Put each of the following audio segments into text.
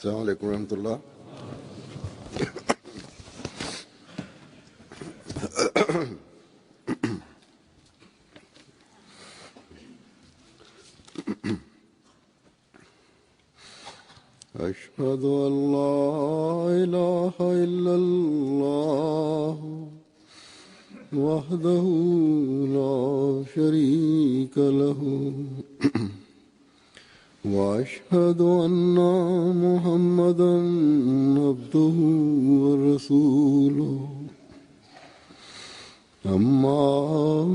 अस्सलाम वालेकुम रहमतुल्लाह। अशहदु अल्ला इलाहा इल्लल्लाह वहदहु ला शरीक लहू वअशहदु अन्ना मुहम्मदन अब्दुहु व रसूलुहु अम्मा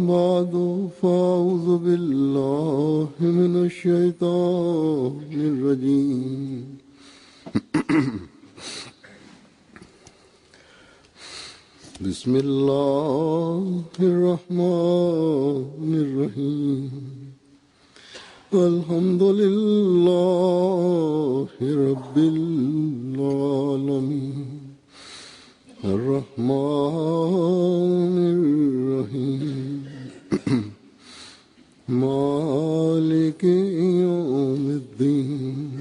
बादु फ़अऊज़ु बिल्लाहि मिनश शैतानिर रजीम। बिस्मिल्लाहिर रहमानिर रहीम। अल्हम्दुलिल्लाहि रब्बिल आलमीन अर्रहमानिर रहीम मालिकि यौमिद्दीन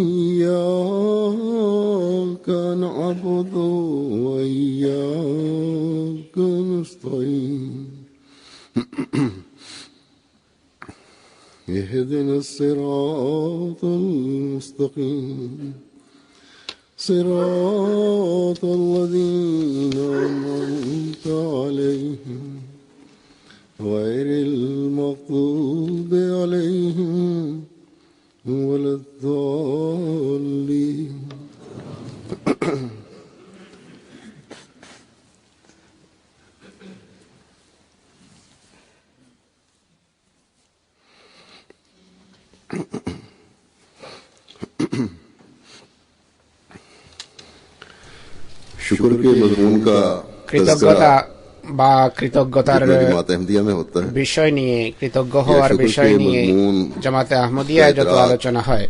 इय्याका नअबुदु व इय्याका नस्तईन इहदिनस सिरातल मुस्तकीम सिरातल लज़ीना अनअमता अलैहिम गैरिल मग़ज़ूबि अलैहिम वलद्दाल्लीन। शुक्र के मज़मून का কৃতজ্ঞতা বা কৃতজ্ঞতার জামাতে আহমদিয়া में होता है। বিষয় নিয়ে, কৃতজ্ঞ হওয়ার বিষয় নিয়ে জামাতে আহমদিয়ায় যত আলোচনা হয়,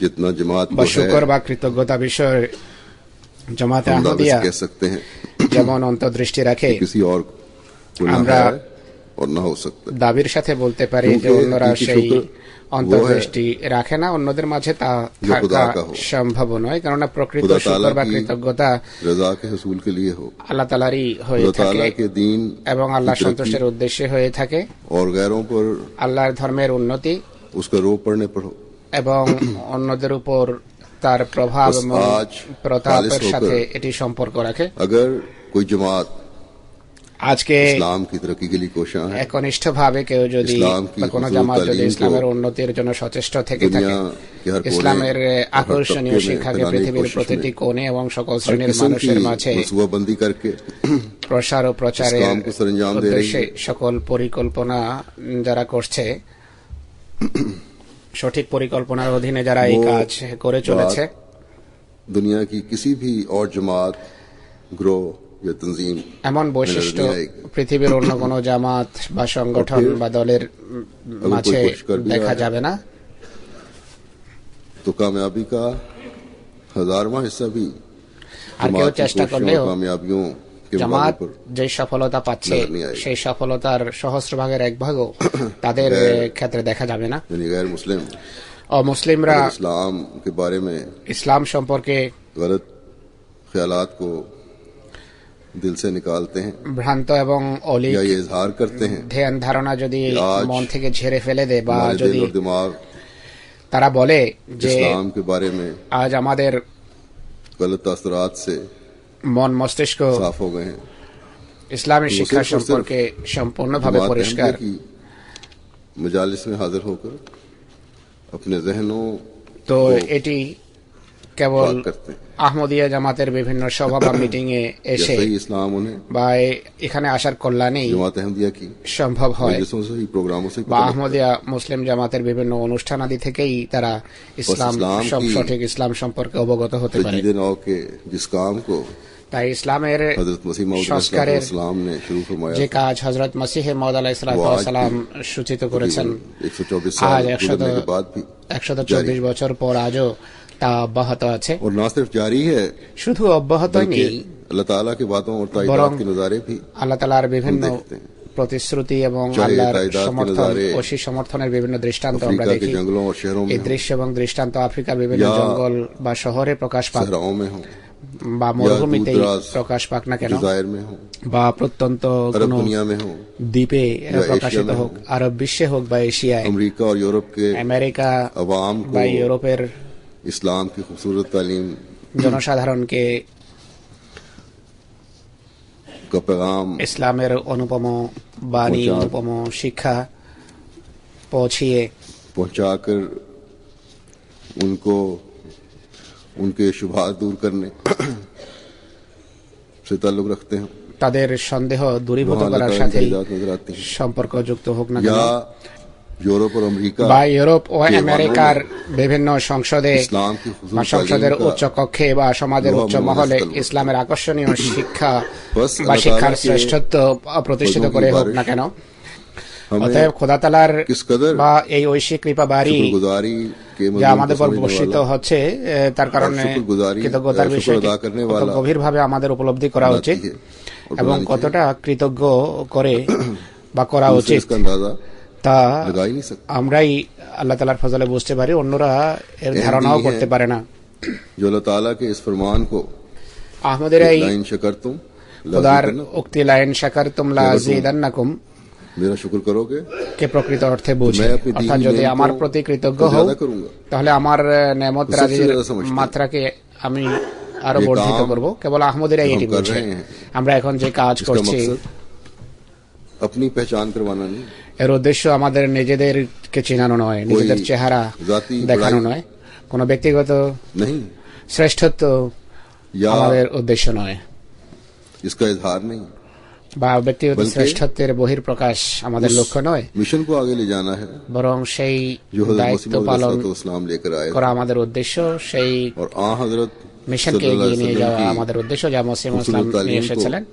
जितना जमात বা শুকর বা কৃতজ্ঞতা বিষয় জামাতে আহমদিয়া कह सकते हैं যেমন অন্তর্দৃষ্টি রাখে, किसी और আমরা और ना हो सकता। দাবির সাথে বলতে পারি যে অন্যরা সেই অন্তর্দৃষ্টি রাখে না, অন্যদের মাঝে তা থাকা সম্ভব নয়, কেননা প্রকৃত শুকর বা কৃতজ্ঞতা रज़ा के हुसूल के लिए हो, আল্লাহ তাআলারই হয়ে থাকে এবং আল্লাহ সন্তুষ্টির উদ্দেশ্যে হয়ে থাকে, और गैरों पर আল্লাহর ধর্মের উন্নতি उसका रोप पड़ने पर हो এবং অন্যদের উপর তার প্রভাব এবং প্রতাপের সাথে এটি সম্পর্ক রাখে। अगर कोई जमात আজকে ইসলাম की तरक्की के लिए कोशिश है, একনিষ্ঠভাবে কেউ যদি বা কোন জামাত যদি ইসলামের উন্নতির জন্য সচেষ্ট থেকে থাকে, ইসলামের আকর্ষণীয় শিক্ষাকে পৃথিবীর প্রতিটি কোণে এবং সকল শ্রেণীর মানুষের মাঝে প্রসার ও প্রচারের উদ্দেশ্যে সকল পরিকল্পনা যারা করছে, সঠিক পরিকল্পনার অধীনে যারা এই কাজ করে চলেছে, দুনিয়া কি কিसी भी और जमात ग्रो এমন বৈশিষ্ট্য পৃথিবীর অন্য কোন জামাত বা সংগঠন বা দলের মাঝে দেখা যাবে না। তো কামিয়াবি কা হাজারवां हिस्सा भी আর কেউ চেষ্টা করলেও জামাত যে সফলতা পাচ্ছে সেই সফলতার সহস্র ভাগের এক ভাগও তাদের ক্ষেত্রে দেখা যাবে না। অমুসলিমরা ইসলাম के बारे में ইসলাম সম্পর্কে गलत ख्यालात को दिल से निकालते हैं, भ्रांत এবং অলীক या ये इजहार करते हैं, ধ্যান ধারণা যদি মন থেকে ঝেড়ে ফেলে দেয় বা যদি তারা বলে যে ইসলাম के बारे में আজ আমাদের गलत असरात से মন মস্তিষ্ক साफ हो गए हैं, ইসলামের শিক্ষা সম্পর্কে সম্পূর্ণভাবে পরিষ্কার, मजालिस में हाजिर होकर अपने जहनों তো এটি কেবল আহমদিয়া জামাতের বিভিন্ন সভা বা মিটিং এ এসে বা এখানে আসার কল্যাণেই সম্ভব হয়, বা আহমদিয়া মুসলিম জামাতের বিভিন্ন অনুষ্ঠান আদি থেকেই তারা ইসলাম সঠিক ইসলাম সম্পর্কে অবগত হতে পারে। তাই ইসলামের সংস্কারের যে কাজ হযরত মসিহ মাউদ আলাইহিস সালাম সূচিত করেছেন, আজ 124 বছর পর আজও তা অব্যাহত আছে। और ना सिर्फ जारी है, শুধু অব্যাহত নেই, अल्लाह ताला की बातों और तायदात के नजारे भी আল্লাহ তাআলার বিভিন্ন প্রতিশ্রুতি এবং আল্লাহর সমর্থন ও সেই সমর্থনের বিভিন্ন দৃষ্টান্ত আমরা দেখি। এই দৃশ্য এবং দৃষ্টান্ত আফ্রিকার বিভিন্ন জঙ্গল বা শহরে প্রকাশ পায় বা মরুভূমিতে প্রকাশ পাক না কেন, বা প্রত্যন্ত কোন দ্বীপে প্রকাশিত হোক, আরব বিশ্বে হোক বা এশিয়ায়, আমেরিকা বা ইউরোপের ইসলাম কি খুবসুরত তালিম জনসাধারণকে ইসলামের অনুপম বাণী, অনুপম শিক্ষা पहुंचाकर उनको उनके शुबहात दूर करने से ताल्लुक रखते हैं, তাদের সন্দেহ দূরীভূত করার সাথে সম্পর্ক যুক্ত হোক না কেন, বা ইউরোপ ও আমেরিকার বিভিন্ন সংসদে বা সংসদের উচ্চ কক্ষে বা সমাজের উচ্চ মহলে ইসলামের আকর্ষণীয় শিক্ষা বা শিক্ষার শ্রেষ্ঠত্ব প্রতিষ্ঠিত করে হোক না কেন, অতএব খোদা তাআলার বা এই ঐশিক কৃপাবাড়ি যা আমাদের উপর বর্ষিত হচ্ছে তার কারণে কৃতজ্ঞতার বিষয় গভীরভাবে আমাদের উপলব্ধি করা উচিত এবং কতটা কৃতজ্ঞ করে বা করা উচিত তা আমরাই আল্লাহ তাআলার ফজলে বুঝতে পারি, অন্যরা এর ধারণাও করতে পারে না। আহমদের এই খোদার উক্তি লাইন শাকারতুম লাযীদান্নাকুম मेरा शुक्र करोगे কে প্রকৃত অর্থে বুঝে, অর্থাৎ যদি আমার প্রতি কৃতজ্ঞ হও তাহলে আমার নেয়ামত রাজির মাত্রাকে আমি আরো বর্ধিত করব। কেবল আহমদের এটি বুঝে। আমরা এখন যে কাজ করছি अपनी पहचान करवाना नहीं, এর উদ্দেশ্য আমাদের নিজেদেরকে চেনানো নয়, নিজেদের চেহারা দেখানো নয়, কোনো ব্যক্তিগত শ্রেষ্ঠত্ব আমাদের উদ্দেশ্য নয়, इसका इजहार नहीं, বা ব্যক্তিগত শ্রেষ্ঠত্বের বহিঃপ্রকাশ আমাদের লক্ষ্য নয়, মিশন কো আগে লে জানা है, বরং সেই দায়িত্ব পালন করা আমাদের উদ্দেশ্য, সেই মিশনকে এগিয়ে নিয়ে যাওয়া আমাদের উদ্দেশ্য যা মসিহ ইসলাম নিয়ে এসেছিলেন।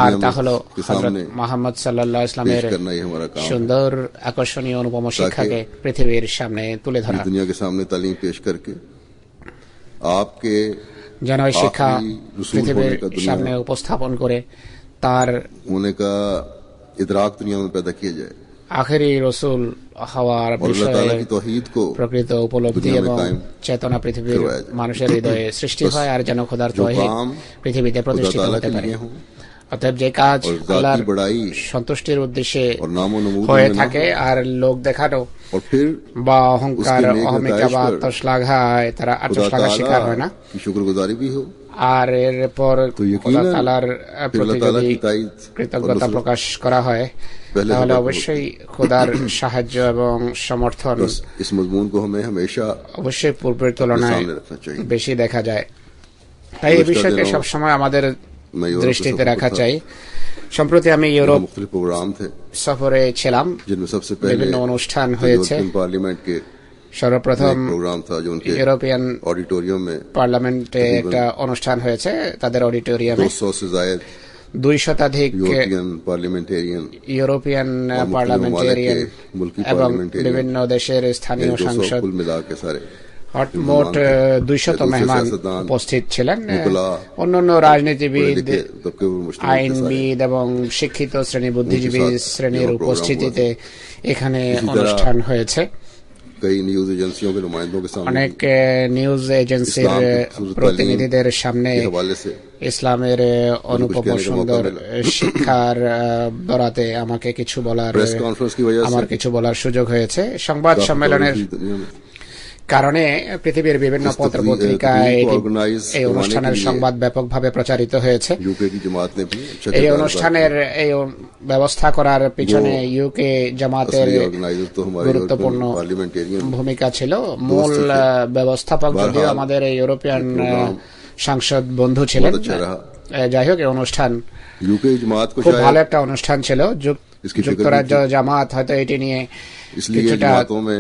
আর তা হলো হযরত মুহাম্মদ সাল্লাল্লাহু আলাইহি ওয়াসাল্লামের সুন্দর আকর্ষণীয় অনুপম শিক্ষাকে পৃথিবীর সামনে তুলে ধরা, দুনিয়াকে সামনে তালিম পেশ করকে আপকে যেন এই শিক্ষা পৃথিবীর সামনে উপস্থাপন করে তার होने का इदराक दुनिया में पैदा किया जाए, আখেরি রসুল হওয়ার বিষয়ে প্রকৃত উপলব্ধি এবং চেতনা পৃথিবীর মানুষের হৃদয়ে সৃষ্টি হয়, আর যেন খোদার তাওহীদ পৃথিবীতে প্রতিষ্ঠিত হতে পারে। অতএব যে কাজ আল্লাহর সন্তুষ্টির উদ্দেশ্যে হয়ে থাকে আর লোক দেখানো বা অহংকার, অহমিকা বা আত্মশ্লাঘায় তারা আত্মশ্লাঘার শিকার হয় না, আর এরপর খোদা তাআলার প্রতি যদি কৃতজ্ঞতা প্রকাশ করা হয় তাহলে অবশ্যই খোদার সাহায্য এবং সমর্থন অবশ্যই পূর্বের তুলনায় বেশি দেখা যায়। তাই এই বিষয়কে সবসময় আমাদের দৃষ্টিতে রাখা চাই। সম্প্রতি আমি ইউরোপ সফরে ছিলাম, বিভিন্ন অনুষ্ঠান হয়েছে। সর্বপ্রথম ইউরোপিয়ান পার্লামেন্টে একটা অনুষ্ঠান হয়েছে, তাদের অডিটোরিয়ামে 200 শতাধিক ইউরোপিয়ান পার্লামেন্টেরিয়ান এবং বিভিন্ন দেশের স্থানীয় সাংসদ, মোট 200 মেহমান উপস্থিত ছিলেন। অন্যান্য রাজনীতিবিদ, আইনবিদ এবং শিক্ষিত শ্রেণী, বুদ্ধিজীবী শ্রেণীর উপস্থিতিতে এখানে অনুষ্ঠান হয়েছে। অনেক নিউজ এজেন্সির প্রতিনিধিদের সামনে ইসলামের অনুপম সুন্দর শিক্ষার বরাতে আমাকে কিছু বলার সুযোগ হয়েছে। সংবাদ সম্মেলনের কারণে পৃথিবীর বিভিন্ন পত্র পত্রিকায় এই অনুষ্ঠানের সংবাদ ব্যাপকভাবে প্রচারিত হয়েছে। এই অনুষ্ঠানের এই ব্যবস্থা করার পিছনে ইউকে জামাতের গুরুত্বপূর্ণ ভূমিকা ছিল। মূল ব্যবস্থাপক যদিও আমাদের ইউরোপিয়ান সাংসদ বন্ধু ছিলেন। যাই হোক, এই অনুষ্ঠান খুব ভালো একটা অনুষ্ঠান ছিল। যুক্তরাজ্য জামাত হয়তো এটি নিয়ে কিছুটা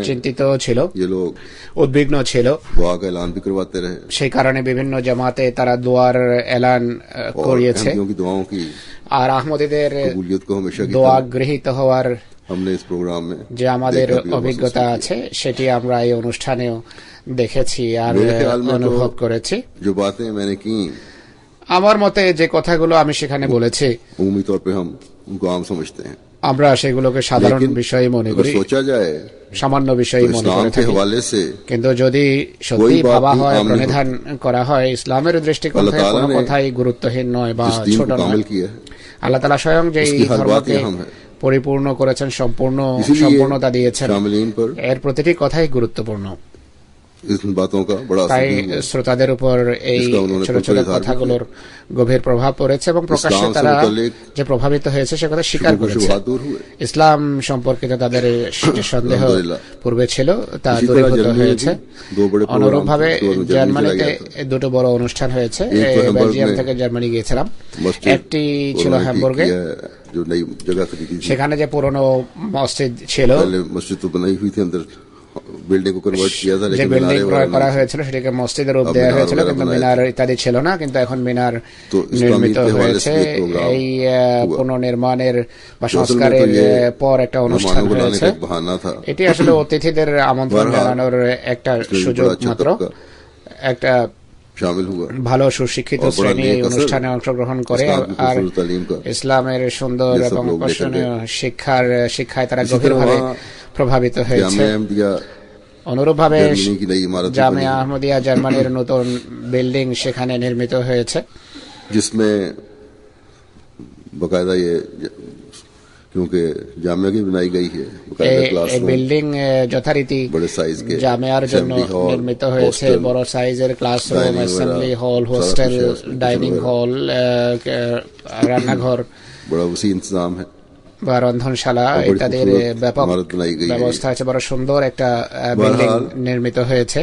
চিন্তিত ছিল, উদ্বিগ্ন ছিল। সেই কারণে বিভিন্ন জামাতে তারা দোয়ার এলান করিয়েছে, আর আহমদীদের দোয়া গৃহীত হওয়ার যে আমাদের অভিজ্ঞতা আছে সেটি আমরা এই অনুষ্ঠানেও দেখেছি আর অনুভব করেছি। আমার মতে যে কথাগুলো আমি সেখানে বলেছি उनको आम समझते हैं। আমরা সেগুলোকে সাধারণ বিষয় মনে করি, सोचा जाए সামান্য বিষয় মনে করে থাকি। কিন্তু যদি সত্যি ভাবা হয়, প্রণিধান করা হয়, ইসলামের দৃষ্টিকোণ থেকে কোনো কথাই গুরুত্বহীন নয় বা ছোট নয়। আল্লাহ তাআলা স্বয়ং যে এই ধর্মকে পরিপূর্ণ করেছেন, সম্পূর্ণতা দিয়েছেন, এর প্রতিটি কথাই গুরুত্বপূর্ণ। তাই শ্রোতাদের উপর এই ছোট ছোট কথাগুলোর গভীর প্রভাব পড়েছে এবং প্রকাশ্যে তারা যে প্রভাবিত হয়েছে সে কথা স্বীকার করেছে। ইসলাম সম্পর্কিত তাদের যে সন্দেহ পূর্বে ছিল তা দূরীভূত হয়েছে। অনুরূপভাবে জার্মানিতে দুটো বড় অনুষ্ঠান হয়েছে। বেলজিয়াম থেকে জার্মানি গিয়েছিলাম, একটি ছিল হ্যামবুর্গে। সেখানে যে পুরনো মসজিদ ছিল, বিল্ডিং ক্রয় করা হয়েছিল, সেটাকে মসজিদের রূপ দেওয়া হয়েছিল, কিন্তু মিনার ইত্যাদি ছিল না। কিন্তু এখন মিনার নির্মিত হয়েছে। এই পুনর্নির্মাণের বা সংস্কারের পর একটা অনুষ্ঠান হয়েছে। এটি আসলে অতিথিদের আমন্ত্রণ জানানোর একটা সুযোগ মাত্র। একটা ভালো সুশিক্ষিত শ্রেণী এই অনুষ্ঠানে অংশগ্রহণ করে আর ইসলামের সুন্দর এবং আকর্ষণীয় শিক্ষায় তারা গভীরভাবে প্রভাবিত হয়েছে। অনুরূপভাবে জামিয়া আহমদিয়া জার্মানির নতুন বিল্ডিং সেখানে নির্মিত হয়েছে, जिसमें बाकायदा ये क्योंकि जामिया की बनाई गई है, এই বিল্ডিং যথারীতি জামিয়ার জন্য নির্মিত হয়েছে। বড় সাইজের ক্লাসরুম, অ্যাসেম্বলি হল, হোস্টেল, ডাইনিং হল, রান্নাঘর, বড় ওসি ইন্তজাম है বা রন্ধনশালা ইত্যাদির ব্যাপক ব্যবস্থা আছে। বড় সুন্দর একটা বিল্ডিং নির্মিত হয়েছে।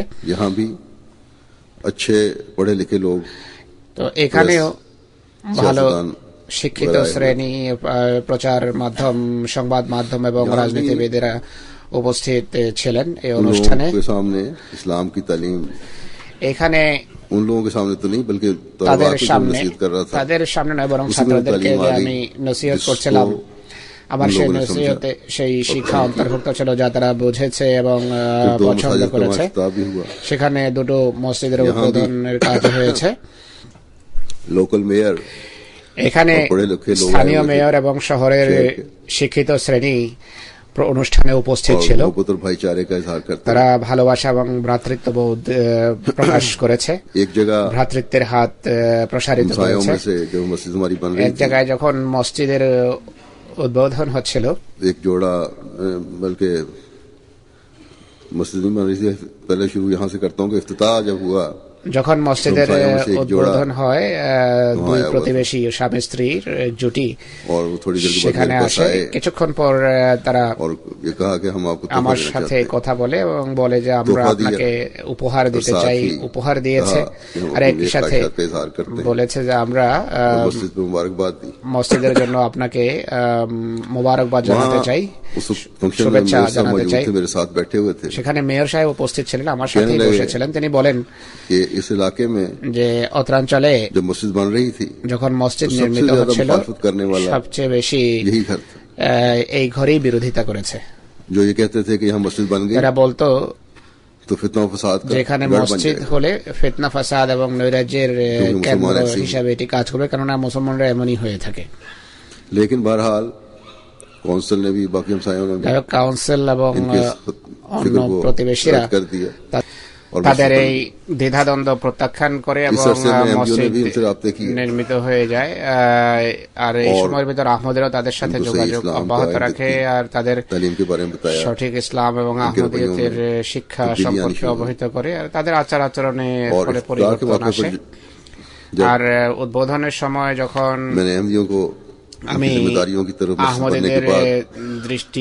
তো এখানেও ভালো শিক্ষিত শ্রেণী, প্রচার মাধ্যম, সংবাদ মাধ্যম এবং রাজনীতিবিদেরা উপস্থিত ছিলেন এই অনুষ্ঠানে। ইসলাম কি তালিম এখানে उन लोगों के सामने तो नहीं बल्कि তাদের সামনে নয়, বরং ছাত্রদেরকে আমি নসিহত করছিলাম। আমার সেই নসিহতে সেই শিক্ষা অন্তর্ভুক্ত ছিল যা তারা বুঝেছে এবং পছন্দ করেছে। সেখানে দুটো মসজিদের উদ্বোধনের কাজ হয়েছে। লোকাল মেয়র, এখানে স্থানীয় মেয়র এবং শহরের শিক্ষিত শ্রেণী অনুষ্ঠানে উপস্থিত ছিল। তারা ভালোবাসা এবং ভ্রাতৃত্ববোধ প্রকাশ করেছে। ভ্রাতৃত্বের হাত প্রসারিত করেছে। এক জায়গায় যখন মসজিদের উদ্বোধন হচ্ছিল, এক জোড়া বলকে মসজিদ में पहले शुरू यहाँ से करता हूँ कि इफ्तिताह जब हुआ, যখন মসজিদের উদ্বোধন হয়, দুই প্রতিবেশী স্বামী স্ত্রীর জুটি সেখানে আসে। কিছুক্ষণ পর তারা আমার সাথে কথা বলে এবং বলে যে আমরা আপনাকে উপহার দিতে চাই। উপহার দিয়েছে আর একই সাথে বলেছে যে আমরা মসজিদের জন্য আপনাকে মোবারকবাদ জানাতে চাই, শুভেচ্ছা জানাতে চাই। সেখানে মেয়র সাহেব উপস্থিত ছিলেন, আমার সাথে বসেছিলেন। তিনি বলেন इस इलाके में যে অত্রাঞ্চলে जब मस्जिद बन रही थी, যখন মসজিদ নির্মিত হচ্ছিল, সবচেয়ে বেশি এই ঘরেই বিরোধিতা করেছে। जो ये कहते थे कि यहाँ मस्जिद बन गई, এরা বলতো तो फितना फसाद যেখানে মসজিদ হলে ফিতনা ফাসাদ এবং নৈরাজ্যের কেন্দ্র হিসাবে এটি কাজ করবে, কেননা মুসলমানরা এমনই হয়ে থাকে। लेकिन बहरहाल काउंसिल ने भी, बाकी हमसायों ने भी, কাউন্সিল এবং অন্য প্রতিবেশীরা তাদের এই দ্বিধাদ্বন্দ্ব প্রত্যাখ্যান করে এবং মসজিদ নির্মিত হয়ে যায়। আর এই সময়ের ভিতর আহমদেরাও তাদের সাথে যোগাযোগ অব্যাহত রাখে আর তাদের সঠিক ইসলাম এবং আহমদিয়তের শিক্ষা সম্পর্কে অবহিত করে। আর তাদের আচার আচরণে পরিবর্তন আসে। আর উদ্বোধনের সময় যখন আমি আহমদীদের দৃষ্টি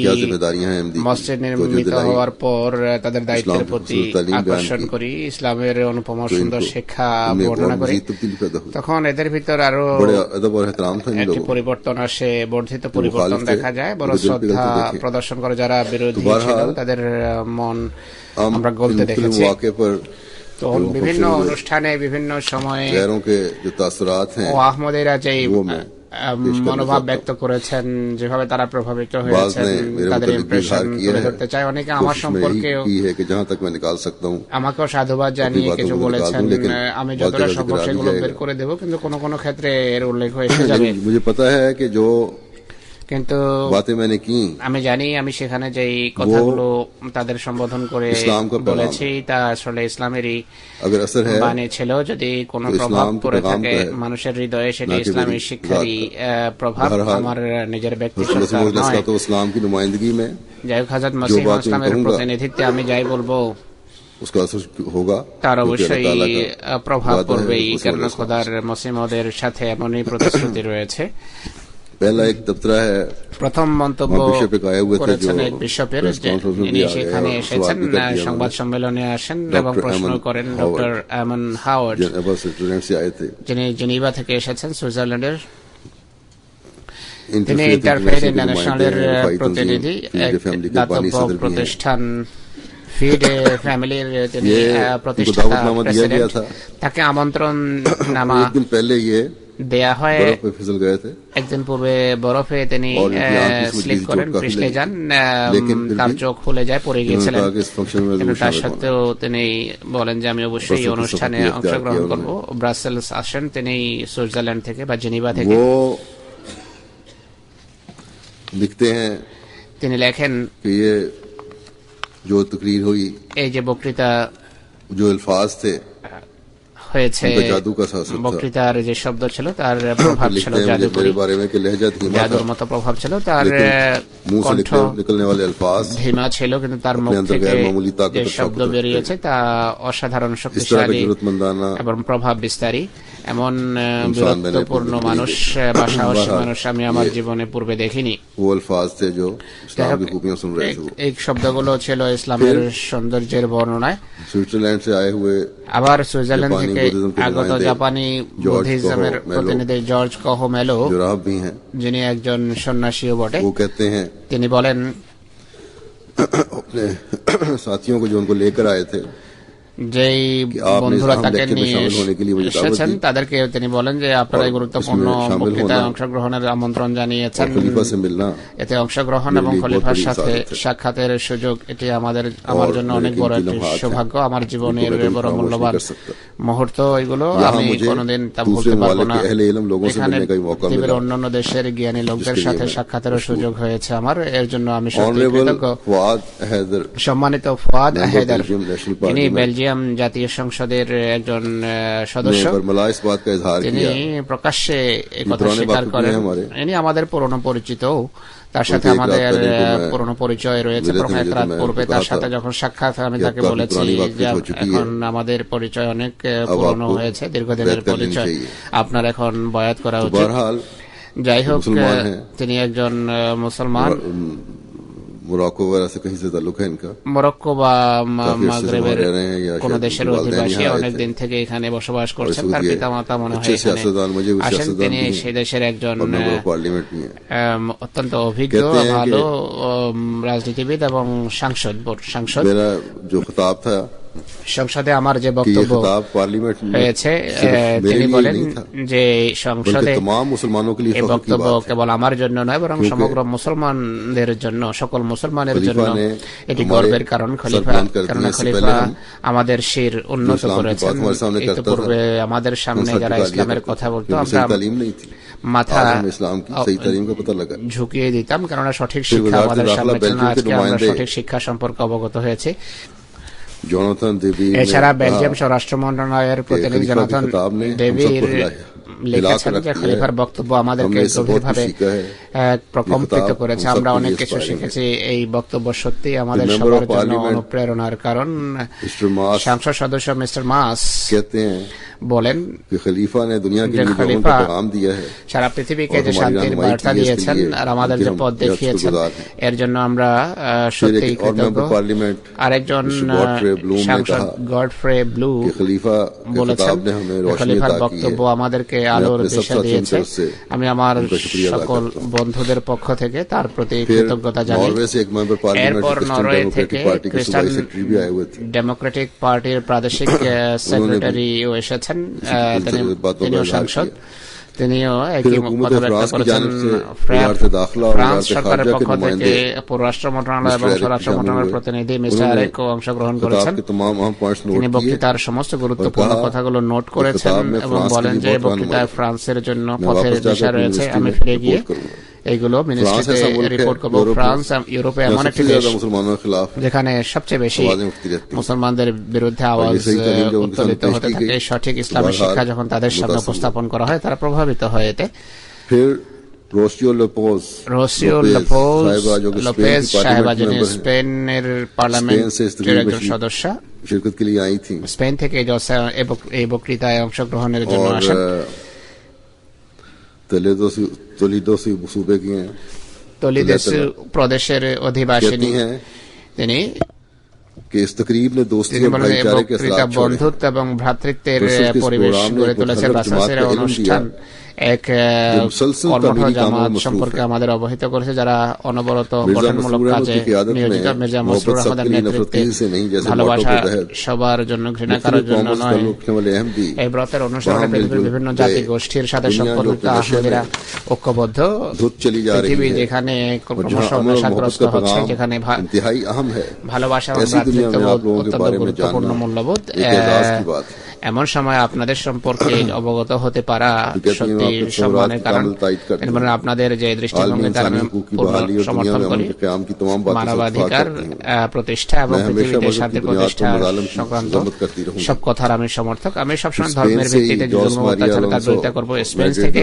মসজিদ নির্মিত হওয়ার পর তাদের দায়িত্বের প্রতি আকর্ষণ করি, ইসলামের অনুপম সুন্দর শিক্ষা বর্ণনা করি, তখন এদের ভিতর আরো একটি পরিবর্তন আসে, বর্ধিত পরিবর্তন দেখা যায়। বড় শ্রদ্ধা প্রদর্শন করে যারা বিরোধী ছিল, তাদের মন আমরা গলতে দেখেছি। তো বিভিন্ন অনুষ্ঠানে বিভিন্ন সময়ে ও আহমদীরা যে মনোভাব ব্যক্ত করেছেন, যেভাবে তারা প্রভাবিত হয়েছেন, তাদের ইমপ্রেশন তুলে ধরতে চায়। অনেকে আমার সম্পর্কে আমাকেও সাধুবাদ জানিয়ে কিছু বলেছেন। আমি যতটা সম্ভব সেগুলো বের করে দেব, কিন্তু কোনো কোনো ক্ষেত্রে এর উল্লেখ এসে যাবে। কিন্তু আমি জানি আমি সেখানে যে কথাগুলো তাদের সম্বোধন করে বলেছি তা আসলে ইসলামেরই বাণী ছিল। যদি কোনো প্রভাব পড়ে থাকে মানুষের হৃদয়ে সেটা ইসলামী শিক্ষারই প্রভাব, আমার নিজের ব্যক্তিগত নয়। যাই হোক, হযরত মসিহ ইসলামের প্রতিনিধিত্বে আমি যাই বলবো তার অবশ্যই প্রভাব পড়বেই, কারণ খোদার মসিহদের সাথে এমনই প্রতিশ্রুতি রয়েছে। প্রথম মন্তব্য করেছেন এক বিশপের, যিনি সেখানে এসেছেন, সংবাদ সম্মেলনে আসেন এবং প্রশ্ন করেন ডক্টর আমন হাওয়ার্ড, যিনি জেনিভা থেকে এসেছেন, সুইজারল্যান্ডের। তিনি ইন্টারফেথ ইন্টারন্যাশনালের প্রতিনিধি, এক দাতব্য প্রতিষ্ঠান ফিড ফ্যামিলির তিনি প্রতিষ্ঠাতা প্রেসিডেন্ট। তাকে আমন্ত্রণ নামা দেয়া হয়। একদিন পূর্বে বরফে তিনি স্লিপ করেন, পিছলে যান, তার চোখ ফুলে যায়, পড়ে গিয়েছিলেন। কিন্তু তার সত্ত্বেও তিনি বলেন যে আমি অবশ্যই অনুষ্ঠানে অংশগ্রহণ করব। ব্রাসেলস আসেন তিনি সুইজারল্যান্ড থেকে বা জেনিভা থেকে। তিনি লেখেন এই যে বক্তৃতা হয়েছে, বক্তৃতার যে শব্দ ছিল তার প্রভাব ছিল জাদুর মতো প্রভাব ছিল। তার কণ্ঠ ধীমা ছিল, কিন্তু তার মুখ থেকে যে শব্দ বেরিয়েছে তা অসাধারণ শক্তিশালী এবং প্রভাব বিস্তারী। এমন বীরত্বপূর্ণ মানুষ বা সাহসী মানুষ আমি আমার জীবনে পূর্বে দেখিনি। এই শব্দগুলো ছিল ইসলামের সৌন্দর্যের বর্ণনায়। আবার সুইজারল্যান্ড থেকে আগত জাপানি বুদ্ধিজমের প্রতিনিধি জর্জ কহমেলো, যিনি একজন সন্ন্যাসীও বটে, তিনি বলেন যেই বন্ধুরা তাকে নিয়ে এসেছেন তাদেরকে তিনি বলেন যে আপনারা এই গুরুত্বপূর্ণ বক্তৃতায় অংশগ্রহণের আমন্ত্রণ জানিয়েছেন। এতে অংশগ্রহণ এবং খলিফার সাথে সাক্ষাতের সুযোগ, এটি আমার জন্য অনেক বড় একটি সৌভাগ্য, আমার জীবনের বড় মূল্যবান মুহূর্ত। এগুলো আমি কোনোদিন তা ভুলতে পারবো না। এখানে পৃথিবীর অন্যান্য দেশের জ্ঞানী লোকদের সাথে সাক্ষাতেরও সুযোগ হয়েছে আমার, এর জন্য আমি সত্যি কৃতজ্ঞ। সম্মানিত ফুয়াদ হায়দার, তিনি বেলজিয়াম জাতীয় সংসদের একজন সদস্য, তিনি প্রকাশ্যে একথা স্বীকার করেন। ইনি আমাদের পুরনো পরিচিত, তার সাথে আমাদের পুরনো পরিচয় রয়েছে। প্রথম এক রাত পূর্বে তার সাথে যখন সাক্ষাৎ, আমি তাকে বলেছি যে এখন আমাদের পরিচয় অনেক পুরনো হয়েছে, দীর্ঘদিনের পরিচয়, আপনার এখন বয়াত করা উচিত। যাই হোক, তিনি একজন মুসলমান, মরক্কো বা মাগরেবের কোন দেশের অধিবাসী, অনেকদিন থেকে এখানে বসবাস করছেন। তার পিতামাতা মনে হয় আসেন। তিনি সেই দেশের একজন অত্যন্ত অভিজ্ঞ ভালো রাজনীতিবিদ এবং সাংসদ। সংসদে আমার যে বক্তব্য হয়েছে, তিনি বলেন যে সংসদে এই বক্তব্য কেবল আমার জন্য নয়, বরং সমগ্র মুসলমানদের জন্য, সকল মুসলমানের জন্য এটি গর্বের কারণ। খলিফা, কারণ খলিফা আমাদের শির উন্নত করেছেন। ইতিপূর্বে আমাদের সামনে যারা ইসলামের কথা বলতো আমরা মাথা ঝুঁকিয়ে দিতাম, কেননা সঠিক শিক্ষা আমাদের সামনে ছিল না। আজকে আমরা সঠিক শিক্ষা সম্পর্কে অবগত হয়েছে। এছাড়া বেলজিয়াম স্বরাষ্ট্র মন্ত্রণালয়ের প্রতিনিধি জোনাথন ডেভির লিখেছেন যে খলিফার বক্তব্য আমাদেরকে গভীরভাবে প্রকম্পিত করেছে। আমরা অনেক কিছু শিখেছি। এই বক্তব্য সত্যি আমাদের সবার জন্য অনুপ্রেরণার কারণ। সংসদ সদস্য মিস্টার মাস বলেন যে খলিফা সারা পৃথিবীকে যে শান্তির বার্তা দিয়েছেন আর আমাদের যে পথ দেখিয়েছেন, এর জন্য আমরা সত্যি কৃতজ্ঞ। আরেকজন সাংসদ গডফ্রে ব্লু বলেছেন খলিফার বক্তব্য আমাদেরকে আলোর দিশা দিয়েছে। আমি আমার সকল বন্ধুদের পক্ষ থেকে তার প্রতি কৃতজ্ঞতা জানাই। এরপর নরওয়ে থেকে খ্রিস্টান ডেমোক্রেটিক পার্টির প্রাদেশিক সেক্রেটারিও এসেছেন, তিনিও সাংসদ, তিনিও একই কথা ব্যক্ত করেছেন। ফ্রান্স সরকারের পক্ষ থেকে পররাষ্ট্র মন্ত্রণালয় এবং স্বরাষ্ট্র মন্ত্রণালয়ের প্রতিনিধি মিস্টার আরেকও অংশগ্রহণ করেছেন। তিনি বক্তৃতার সমস্ত গুরুত্বপূর্ণ কথাগুলো নোট করেছেন এবং বলেন যে বক্তৃতায় ফ্রান্সের জন্য পথের দিশা রয়েছে। আমি ফিরে গিয়ে এইগুলো মিনিস্ট্রিতে রিপোর্ট করব। ফ্রান্স ইউরোপে এমন একটি দেশ যেখানে সবচেয়ে বেশি মুসলমানদের বিরুদ্ধে আওয়াজ উত্তোলিত হতে থাকে। সঠিক ইসলামী শিক্ষা যখন তাদের সামনে উপস্থাপন করা হয় তারা প্রভাবিত হয় এতে। রোসিও লোপেজ সাহেবা যিনি স্পেনের পার্লামেন্টের একজন সদস্য, স্পেন থেকে এই বক্তৃতায় অংশগ্রহণের জন্য আসেন। তোলিদোসু প্রদেশের অধিবাসিনী তিনি। বক্তৃতা বন্ধুত্ব এবং ভ্রাতৃত্বের পরিবেশ গড়ে তুলেছে। ব্রাসেলসের অনুষ্ঠান এক কর্মঠ জামাত সম্পর্কে আমাদের অবহিত করেছে যারা অনবরত গঠনমূলক কাজে নিয়োজিত। মির্জা মসরুর আহমদের নেতৃত্বে ভালোবাসা সবার জন্য, ঘৃণা করার জন্য নয়। এই ব্রতের অনুষ্ঠানে পৃথিবীর বিভিন্ন জাতি গোষ্ঠীর সাথে সম্পর্কিত আহমদীরা ঐক্যবদ্ধ। পৃথিবী যেখানে ক্রমশ নেশাগ্রস্ত হচ্ছে, যেখানে ভালোবাসা এবং ভ্রাতৃত্ববোধ অত্যন্ত গুরুত্বপূর্ণ মূল্যবোধ, এমন সময় আপনাদের সম্পর্কে অবগত হতে পারা সত্যি সম্মানের কারণ। আপনাদের যে দৃষ্টিভঙ্গি তার আমি সমর্থন করি। মানবাধিকার প্রতিষ্ঠা এবং পৃথিবীতে শান্তি প্রতিষ্ঠা সংক্রান্ত সব কথার আমি সমর্থক। আমি সবসময় ধর্মের ভিত্তিতে জুলুম অত্যাচার তার বিরোধিতা করব। স্পেন থেকে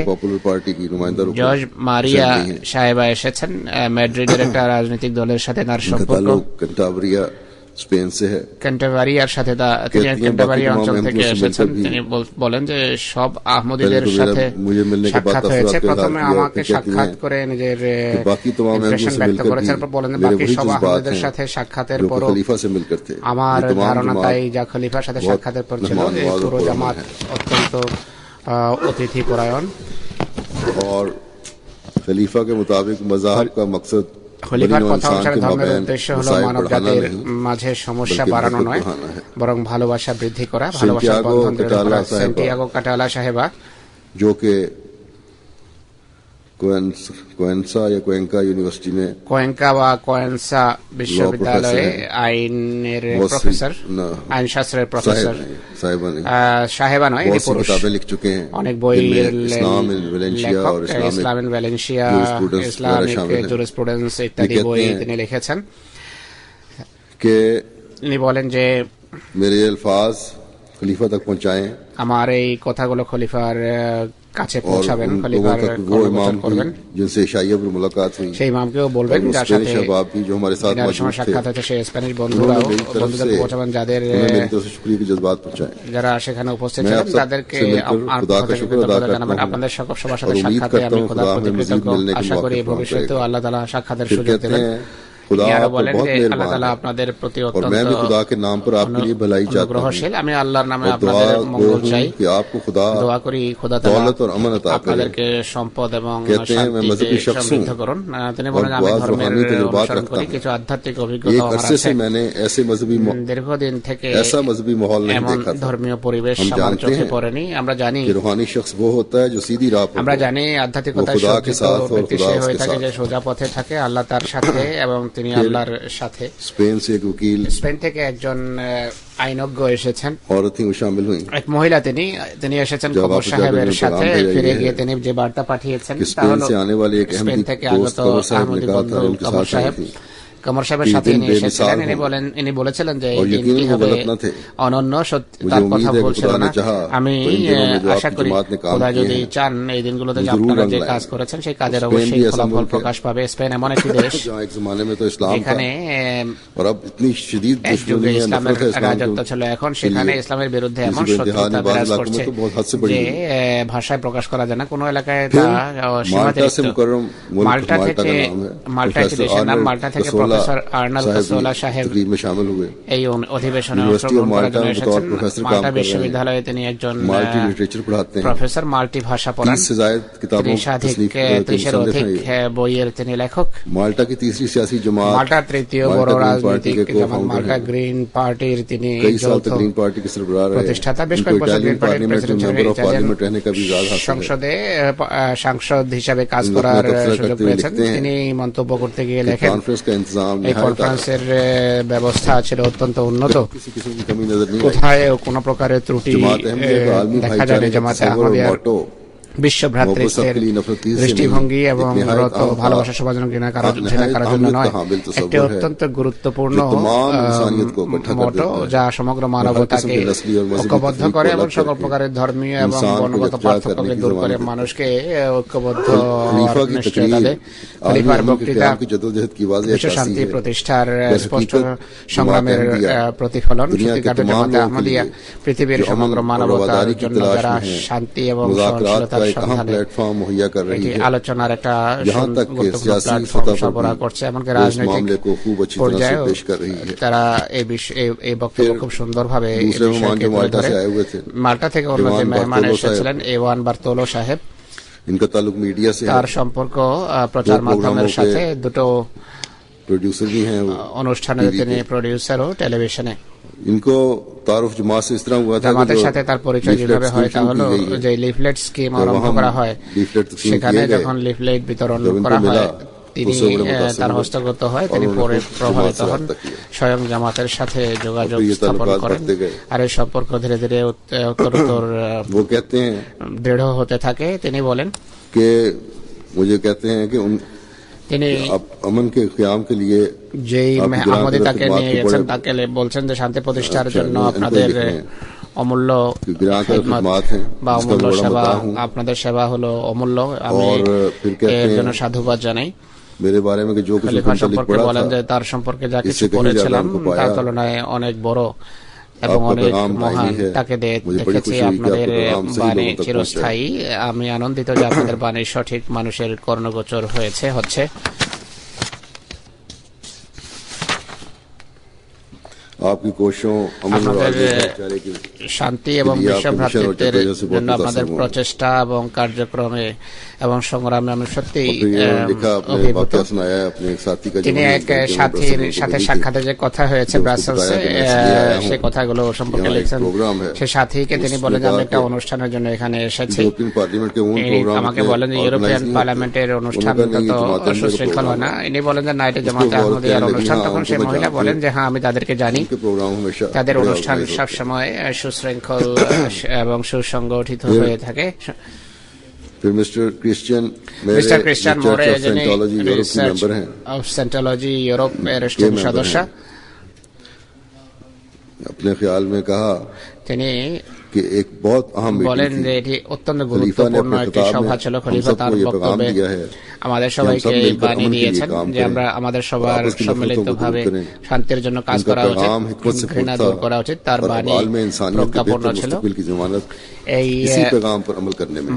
জর্জ মারিয়া সাহেবা এসেছেন। ম্যাড্রিডের একটা রাজনৈতিক দলের সাথে তার সম্পর্ক ক্যান্টারবারিয়ার সাথে। তিনি ক্যান্টারবারিয়া অঞ্চল থেকে এসেছেন। তিনি বলেন যে সব আহমদীদের সাথে সাক্ষাৎ হয়েছে। প্রথমে আমাকে সাক্ষাৎ করে নিজের ইমপ্রেশন ব্যক্ত করেছেন, বলেন বাকি সব আহমদীদের সাথে সাক্ষাতের পর আমার ধারণা তাই যা খলিফার সাথে সাক্ষাতের পর ছিল। এই পুরো জামাত অত্যন্ত অতিথি পরায়ণ। খলিফা কে মুতাবিক মজাহিব কা মাকসাদ খলিফার কথা অনুসারে ধর্মের উদ্দেশ্য হল মানব জাতির মাঝে সমস্যা বাড়ানো নয়, বরং ভালোবাসা বৃদ্ধি করা, ভালোবাসার বন্ধন দৃঢ় করা। সেন্টিয়াগো কাটালা সাহেবা কোয়েঙ্কা বা কোয়েন্সা বিশ্ববিদ্যালয়ে আইনের প্রফেসর, আইন শাস্ত্রের প্রফেসর। সাহেবা নয়, ইনি পুরুষ। অনেক বই লেখক, ইসলাম ইন ভ্যালেন্সিয়া, ইসলামিক জুরিসপ্রুডেন্স ইত্যাদি বই তিনি লিখেছেন। তিনি বলেন যে মেরে আলফাজ খলিফা তক পৌঁছায়েं, আমার এই কথাগুলো খলিফার কাছে পৌঁছাবেন, খলিফার কর্মকর্তা করবেন। সেই ইমামকেও বলবেন যার সাথে সাক্ষাৎ হয়েছে, সেই স্প্যানিশ বন্ধুদের পৌঁছাবেন যাদের যারা সেখানে উপস্থিত ছিলেন তাদেরকে জানাবেন। আপনাদের সবার সাথে সাক্ষাতে আমি খোদার প্রতি কৃতজ্ঞ। আশা করি ভবিষ্যতেও আল্লাহ তাআলা সাক্ষাতের সুযোগ দেবেন। বলেন যে আল্লাহ তাআলা আপনাদের প্রতি অত্যন্ত অনুগ্রহশীল। আমি আল্লাহর নামে আপনাদের মঙ্গল চাই, দোয়া করি খোদা তাআলা আপনাদেরকে সম্পদ এবং শান্তিতে সমৃদ্ধ করুন। তিনি বলেন আমি ধর্মের অনুসরণ করি, কিছু আধ্যাত্মিক অভিজ্ঞতা আমার আছে। দীর্ঘদিন থেকে এমন ধর্মীয় পরিবেশ আমার চোখে পড়েনি। আমরা জানি আধ্যাত্মিকতায় সজ্জিত ব্যক্তি সে হয়ে থাকে যে সোজা পথে থাকে, আল্লাহ তার সাথে এবং তিনি আল্লাহর সাথে। স্পেন থেকে একজন আইনজ্ঞ এসেছেন, এক মহিলা। তিনি এসেছেন কমর সাহেবের সাথে। ফিরে গিয়ে তিনি যে বার্তা পাঠিয়েছেন তা হল স্পেন থেকে আগত আহমদী বন্ধু কমর সাহেব। কমর সাহেবের সাথে ইনি এসেছিলেন। ইনি বলেছিলেন যে এই দিনটি হবে অনন্য, তার কথা বলছিল না। আমি আশা করি খোদা যদি চান এই দিনগুলোতে যে আপনারা যে কাজ করেছেন সেই কাজের অবশ্যই ফলাফল প্রকাশ পাবে। স্পেন এমন একটি দেশ যেখানে এক যুগে ইসলামের রাজত্ব ছিল, এখন সেখানে ইসলামের বিরুদ্ধে এমন শত্রুতা বিরাজ করছে যে ভাষায় প্রকাশ করা যায় না। কোন এলাকায় তা সীমাতিরিক্ত। মাল্টা একটি দেশের নাম। মাল্টা থেকে প্রফেসর আর্নাল্ড কাসোলা সাহেব এই অধিবেশনে অংশগ্রহণ করার জন্য এসেছেন। মাল্টা বিশ্ববিদ্যালয়ে তিনি একজন প্রফেসর, মাল্টি ভাষা পড়ান। 30-এর অধিক বইয়ের তিনি লেখক। মাল্টার তৃতীয় বড় রাজনৈতিক জামাত মাল্টা গ্রিন পার্টির তিনি প্রতিষ্ঠাতা। বেশ কয়েক বছর গ্রিন পার্টির প্রেসিডেন্ট, সংসদে সাংসদ হিসাবে কাজ করার সুযোগ পেয়েছেন। তিনি মন্তব্য করতে গিয়ে লেখেন এই কনফারেন্সের ব্যবস্থা ছিল অত্যন্ত উন্নত, কোথায় কোনো প্রকারের ত্রুটি দেখা যায়নি। জামাতে আহমদিয়ার বিশ্ব ভ্রাতৃত্বের দৃষ্টিভঙ্গি এবং ভালোবাসা সবার জন্য ঘৃণা করার জন্য নয়, একটি অত্যন্ত গুরুত্বপূর্ণ মতো যা সমগ্র মানবতাকে ঐক্যবদ্ধ করে এবং সকল প্রকারের ধর্মীয় এবং বর্ণগত পার্থক্যকে দূর করে মানুষকে ঐক্যবদ্ধ নিশ্চয়তা দেয়। খলিফার বক্তৃতা বিশ্ব শান্তি প্রতিষ্ঠার স্পষ্ট সংগ্রামের প্রতিফলন। সত্যিকার জামাতে আহমদিয়া পৃথিবীর সমগ্র মানবতার জন্য যারা শান্তি এবং সহনশীলতার সন্ধানে আলোচনার একটা গুরুত্বপূর্ণ প্ল্যাটফর্ম সরবরাহ করছে। এমনকি রাজনৈতিক পর্যায়েও তারা এই বক্তব্য খুব সুন্দরভাবে মাল্টা থেকে অন্য যে মেহমান এসেছিলেন A1 বার্তোলো সাহেব, তার সম্পর্ক প্রচার মাধ্যমের সাথে দুটো অনুষ্ঠানে তিনি প্রডিউসার ও টেলিভিশনে। জামাতের সাথে তার পরিচয় যেভাবে হয় তা হলো যে লিফলেট স্কিম আরম্ভ করা হয়, সেখানে যখন লিফলেট বিতরণ করা হয় তিনি তার হস্তগত হয়, তিনি পরে প্রভাবিত হন, স্বয়ং জামাতের সাথে যোগাযোগ স্থাপন করেন, আর এই সম্পর্ক ধীরে ধীরে উত্তরোত্তর দৃঢ় হতে থাকে। তিনি বলেন তিনি যেই আহমদিয়াকে নিয়ে গেছেন তাকে বলছেন যে শান্তি প্রতিষ্ঠার জন্য আপনাদের অমূল্য বা অমূল্য সেবা, আপনাদের সেবা হলো অমূল্য, আমি এর জন্য সাধুবাদ জানাই। খলিফা সম্পর্কে বলেন যে তার সম্পর্কে যা কিছু পড়েছিলাম তার তুলনায় অনেক বড় এবং অনেক মহান, তাকে দেখেছি। আপনাদের বাণী চিরস্থায়ী, আমি আনন্দিত যে আপনাদের বাণী সঠিক মানুষের কর্ণগোচর হচ্ছে। শান্তি এবং বিশ্ব ভ্রাতৃত্বের জন্য আপনাদের প্রচেষ্টা এবং কার্যক্রমে এবং সংগ্রামে আমি সত্যি অভিভূত। তিনি এক সাথীর সাথে সাক্ষাতে যে কথা হয়েছে ব্রাসেলসে, সে কথাগুলো সম্পর্কে লিখছেন। সে সাথীকে তিনি বলেন যে আমি একটা অনুষ্ঠানের জন্য এখানে এসেছি। আমাকে বলেন যে ইউরোপিয়ান পার্লামেন্টের অনুষ্ঠান তত সুশৃঙ্খল হয় না। ইনি বলেন যে নাইটে জামাতে আহমদিয়ার অনুষ্ঠান। তখন সেই মহিলা বলেন যে হ্যাঁ, আমি তাদেরকে জানি, তাদের অনুষ্ঠান সবসময় সুশৃঙ্খল এবং সুসংগঠিত হয়ে থাকে। মিস্টার ক্রিশ্চিয়ান মোরে, যিনি রিসার্চ অফ সায়েন্টোলজি ইউরোপ এর সদস্য, তিনি বলেন যে এটি অত্যন্ত গুরুত্বপূর্ণ একটি সভা ছিল। খলিফা তার বক্তব্যে আমাদের সবাইকে বাণী দিয়েছেন যে আমরা আমাদের সবার সম্মিলিতভাবে শান্তির জন্য কাজ করা উচিত, ঘৃণা দূর করা উচিত। তার বাণী প্রজ্ঞাপূর্ণ ছিল। এই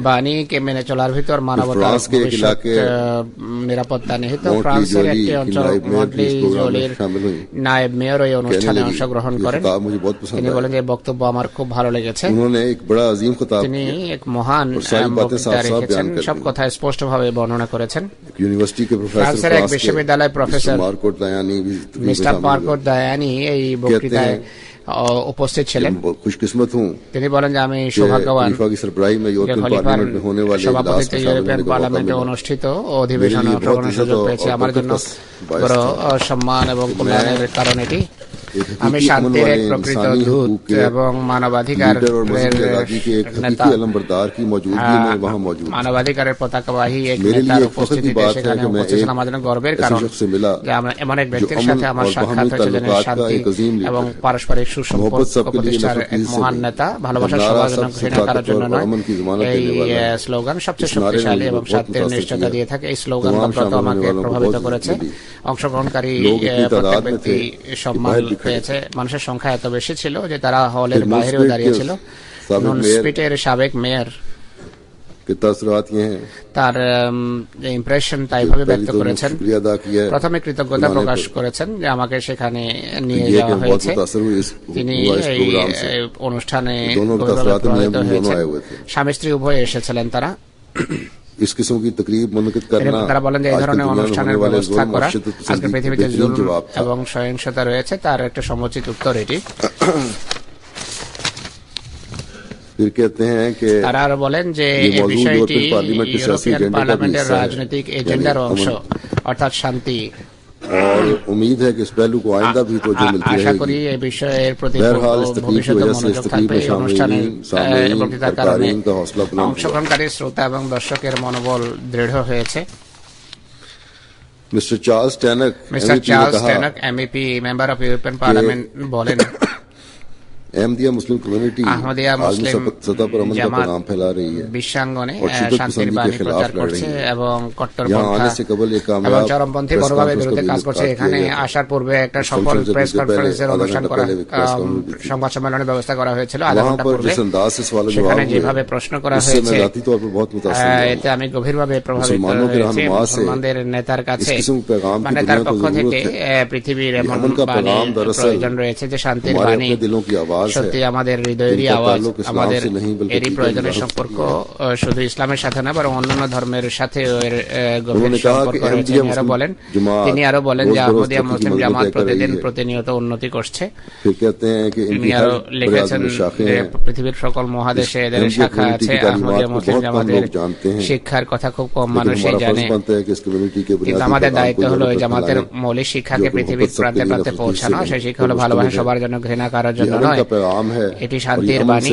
বাণীকে মেনে চলার ভিতর মানবতার ভবিষ্যৎ নিরাপত্তা নিহিত। ফ্রান্সের একটি অঞ্চল মন্ট্রিজোলির নায়েব মেয়র এই অনুষ্ঠানে অংশগ্রহণ করেন। তিনি বলেন যে বক্তব্য আমার খুব ভালো লেগেছে। তিনি এক মহান বক্তৃতা রেখেছেন, সব কথা স্পষ্টভাবে বর্ণনা করেছেন। ফ্রান্সের এক বিশ্ববিদ্যালয় প্রফেসর মিস্টার মার্কোট দায়ানি এই বক্তৃতায় উপস্থিত ছিলেন। তিনি বলেন যে আমি সৌভাগ্যবান যে খলিফার সভাপতিত্বে ইউরোপিয়ান পার্লামেন্টে অনুষ্ঠিত অধিবেশনে অংশগ্রহণের সুযোগ পেয়েছি। আমার জন্য বড় সম্মান এবং কল্যাণের কারণ এটি। আমি শান্তির এক প্রকৃত দূত এবং মানবাধিকারের নেতা, মানবাধিকারের পতাকাবাহী এক নেতার উপস্থিতিতে সেখানে উপস্থিত ছিলাম। আমার জন্য গর্বের কারণ যে এমন এক ব্যক্তির সাথে আমার সাক্ষাৎ হয়েছে যিনি শান্তি এবং পারস্পরিক সুসম্পর্ক প্রতিষ্ঠার এক মহান নেতা। ভালোবাসা সবার জন্য, ঘৃণা করার জন্য নয়, এই স্লোগান সবচেয়ে শক্তিশালী এবং সত্যের নিশ্চয়তা দিয়ে থাকে। এই স্লোগান বাক্যত আমাকে প্রভাবিত করেছে। অংশগ্রহণকারী প্রত্যেক ব্যক্তি সম্মান পেয়েছে। মানুষের সংখ্যা এত বেশি ছিল যে তারা হলের বাইরেও দাঁড়িয়েছিল। নুন স্পিটের সাবেক মেয়র তার ইমপ্রেশন তাইভাবে ব্যক্ত করেছেন। প্রথমে কৃতজ্ঞতা প্রকাশ করেছেন যে আমাকে সেখানে নিয়ে যাওয়া হয়েছে। তিনি এই অনুষ্ঠানে প্রভাবিত হয়েছেন। স্বামী স্ত্রী উভয়ে এসেছিলেন তারা। তারা বলেন যে এই ধরনের অনুষ্ঠানের ব্যবস্থা করা আজকে পৃথিবীতে জুলুম এবং সহিংসতা রয়েছে তার একটা সমুচিত উত্তর এটি। তারা আরো বলেন যে এই বিষয়টি ইউরোপিয়ান পার্লামেন্টের রাজনৈতিক এজেন্ডার অংশ, অর্থাৎ শান্তি और उम्मीद है कि इस पहलू को आइंदा भी तवज्जो मिलती रहेगी। आशा कরি এই বিষয়ের প্রতি ভবিষ্যতে মনোযোগ থাকবে। এই অনুষ্ঠানের বক্তৃতার কারণে অংশগ্রহণকারী শ্রোতা এবং দর্শকের মনোবল দৃঢ় হয়েছে। Mister Charles Tannock MEP member of European Parliament বলেন, Ahmadiyya Muslim community Ahmadiyya Muslim सतह पर अमन का पैगाम फैला रही है, বিশ্বাঙ্গনে শান্তির বাণী প্রচার করছে এবং কট্টরপন্থী এবং চরমপন্থী মনোভাবের বিরুদ্ধে কাজ করছে। এখানে আসার পূর্বে একটা সফল প্রেস কনফারেন্সের অনুষ্ঠান করা, সংবাদ সম্মেলনের ব্যবস্থা করা হয়েছিল আধা ঘন্টা পূর্বে। সেখানে যেভাবে প্রশ্ন করা হয়েছে এতে আমি গভীরভাবে প্রভাবিত হয়েছি। মুসলমানদের নেতার কাছে নেতার পক্ষ থেকে পৃথিবীর এমন বাণী প্রয়োজন রয়েছে যে শান্তির বাণী সত্যি আমাদের হৃদয়েরই আওয়াজ, আমাদের এরই প্রয়োজনের সম্পর্ক শুধু ইসলামের সাথে না বরং অন্যান্য ধর্মের সাথে এর গভীর সম্পর্ক রয়েছে। তিনি আরো বলেন যে আহমদিয়া মুসলিম জামাত প্রতিনিয়ত উন্নতি করছে। তিনি আরো লিখেছেন যে পৃথিবীর সকল মহাদেশে এদের শাখা আছে। আহমদিয়া মুসলিম জামাতের শিক্ষার কথা খুব কম মানুষই জানে, কিন্তু আমাদের দায়িত্ব হলো এই জামাতের মৌলিক শিক্ষাকে পৃথিবীর প্রান্তে প্রান্তে পৌঁছানো। সেই শিক্ষা হলো ভালোবাসা সবার জন্য, ঘৃণা কারোর জন্য নয়। এটি শান্তির বাণী।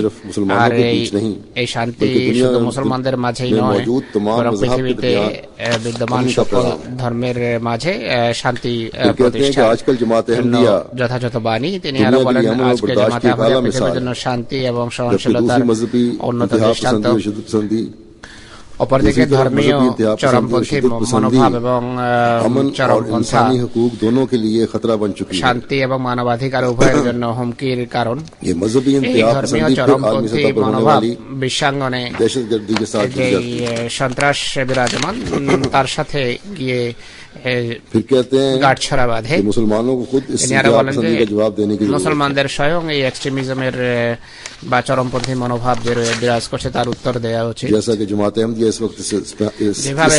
আর এই শান্তি শুধু মুসলমানদের মাঝেই নয় বরং পৃথিবীতে বিদ্যমান সকল ধর্মের মাঝে শান্তি প্রতিষ্ঠার যথাযথ বাণী। তিনি আরো বলেন, আজকে জামাতে আহমদিয়া পৃথিবীর জন্য শান্তি এবং সহনশীলতার উন্নত দৃষ্টান্ত। অপরদিকে ধর্মীয় চরমপন্থী মনোভাব এবং চরমপন্থা শান্তি এবং মানবাধিকার উভয়ের জন্য হুমকির কারণ। এই ধর্মীয় চরমপন্থী মনোভাব বিশ্বাঙ্গনে যে সন্ত্রাস বিরাজমান তার সাথে গিয়ে গাঁটছড়া বাঁধে। তিনি আরো বলেন যে মুসলমানদের স্বয়ং এই এক্সট্রিমিজমের বা চরমপন্থী মনোভাব যে বিরাজ করছে তার উত্তর দেওয়া উচিত। যেভাবে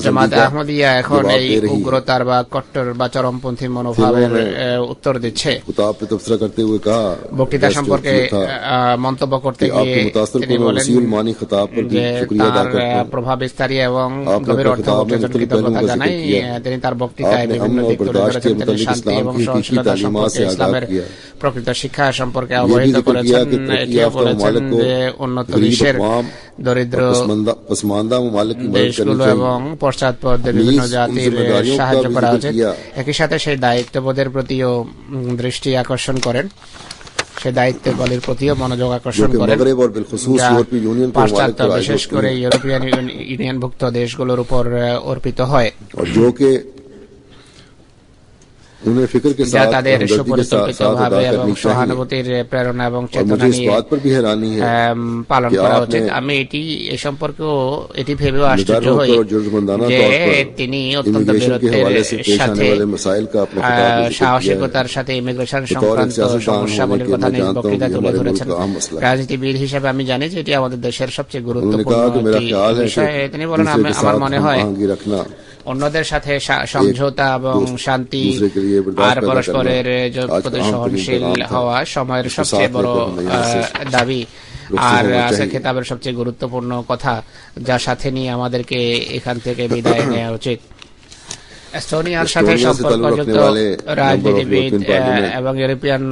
জামাত আহমদিয়া এখন এই উগ্রতার বা কট্টর বা চরমপন্থী মনোভাবের উত্তর দিচ্ছে। বক্তৃতা সম্পর্কে মন্তব্য করতে গিয়ে তিনি বলেন যে তার প্রভাব বিস্তারী এবং গভীর অর্থ কৃতজ্ঞতা জানাই। তিনি তার বক্তৃতায় বিভিন্ন দিক তুলে ধরেছেন। তিনি শান্তি এবং সহনশীলতা সম্পর্কে, ইসলামের প্রকৃত শিক্ষা সম্পর্কে অবহিত করেছেন। এটিও বলেছেন যে উন্নত বিশ্বের দরিদ্র দেশগুলো এবং পশ্চাৎপদ বিভিন্ন জাতির সাহায্য করা উচিত। একই সাথে সেই দায়িত্ববোধের প্রতিও দৃষ্টি আকর্ষণ করেন, সে দায়িত্বের বলের প্রতিও মনোযোগ আকর্ষণ করেন, পাশ্চাত্য বিশেষ করে ইউরোপিয়ান ইউনিয়নভুক্ত দেশগুলোর উপর অর্পিত হয়, যা তাদের সুপরিকল্পিতভাবে এবং সহানুভূতির প্রেরণা এবং চেতনা নিয়ে পালন করা উচিত। আমি এ সম্পর্কেও এটি ভেবেও আশ্চর্য হই যে তিনি অত্যন্ত বীরত্বের সাথে সাহসিকতার সাথে ইমিগ্রেশন সংক্রান্ত সমস্যাগুলির কথা নিয়ে বক্তৃতা তুলে ধরেছেন। রাজনীতিবিদ হিসেবে আমি জানি যে এটি আমাদের দেশের সবচেয়ে গুরুত্বপূর্ণ একটি বিষয়। তিনি বলেন, আমার মনে হয় অন্যদের সাথে সমঝোতা এবং শান্তি আর পরস্পরের প্রতি সহনশীল হওয়া সময়ের সবচেয়ে বড় দাবি আর আজকের খেতাবের সবচেয়ে গুরুত্বপূর্ণ কথা, যার সাথে নিয়ে আমাদেরকে এখান থেকে বিদায় নেওয়া উচিত। এস্তোনিয়ার সাথে সম্পর্কযুক্ত রাজনীতিবিদ এবং ইউরোপিয়ান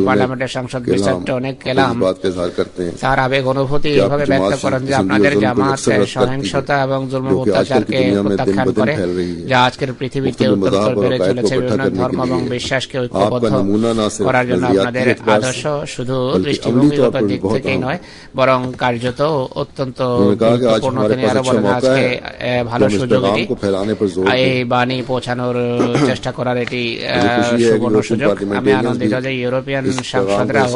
পার্লামেন্টের সাংসদ মিস্টার টনিক কেলাম তার আবেগ অনুভূতি এভাবে ব্যক্ত করেন যে আপনাদের জামাত সহিংসতা এবং জুলম অত্যাচারকে প্রত্যাখ্যান করে, যা আজকের পৃথিবীতে উত্তরোত্তর বেড়ে চলেছে। বিভিন্ন ধর্ম এবং বিশ্বাসকে ঐক্যবদ্ধ করার জন্য আপনাদের আদর্শ শুধু দৃষ্টিভঙ্গিগত দিক থেকেই নয় বরং কার্যত অত্যন্ত গুরুত্বপূর্ণ। তিনি আরো বলেন, আজকে ভালো সুযোগ এটি এই বাণী পৌঁছানোর চেষ্টা করার এটি সুবর্ণ সুযোগ। আমি আনন্দিত যে ইউরোপিয়ান সাংসদরাও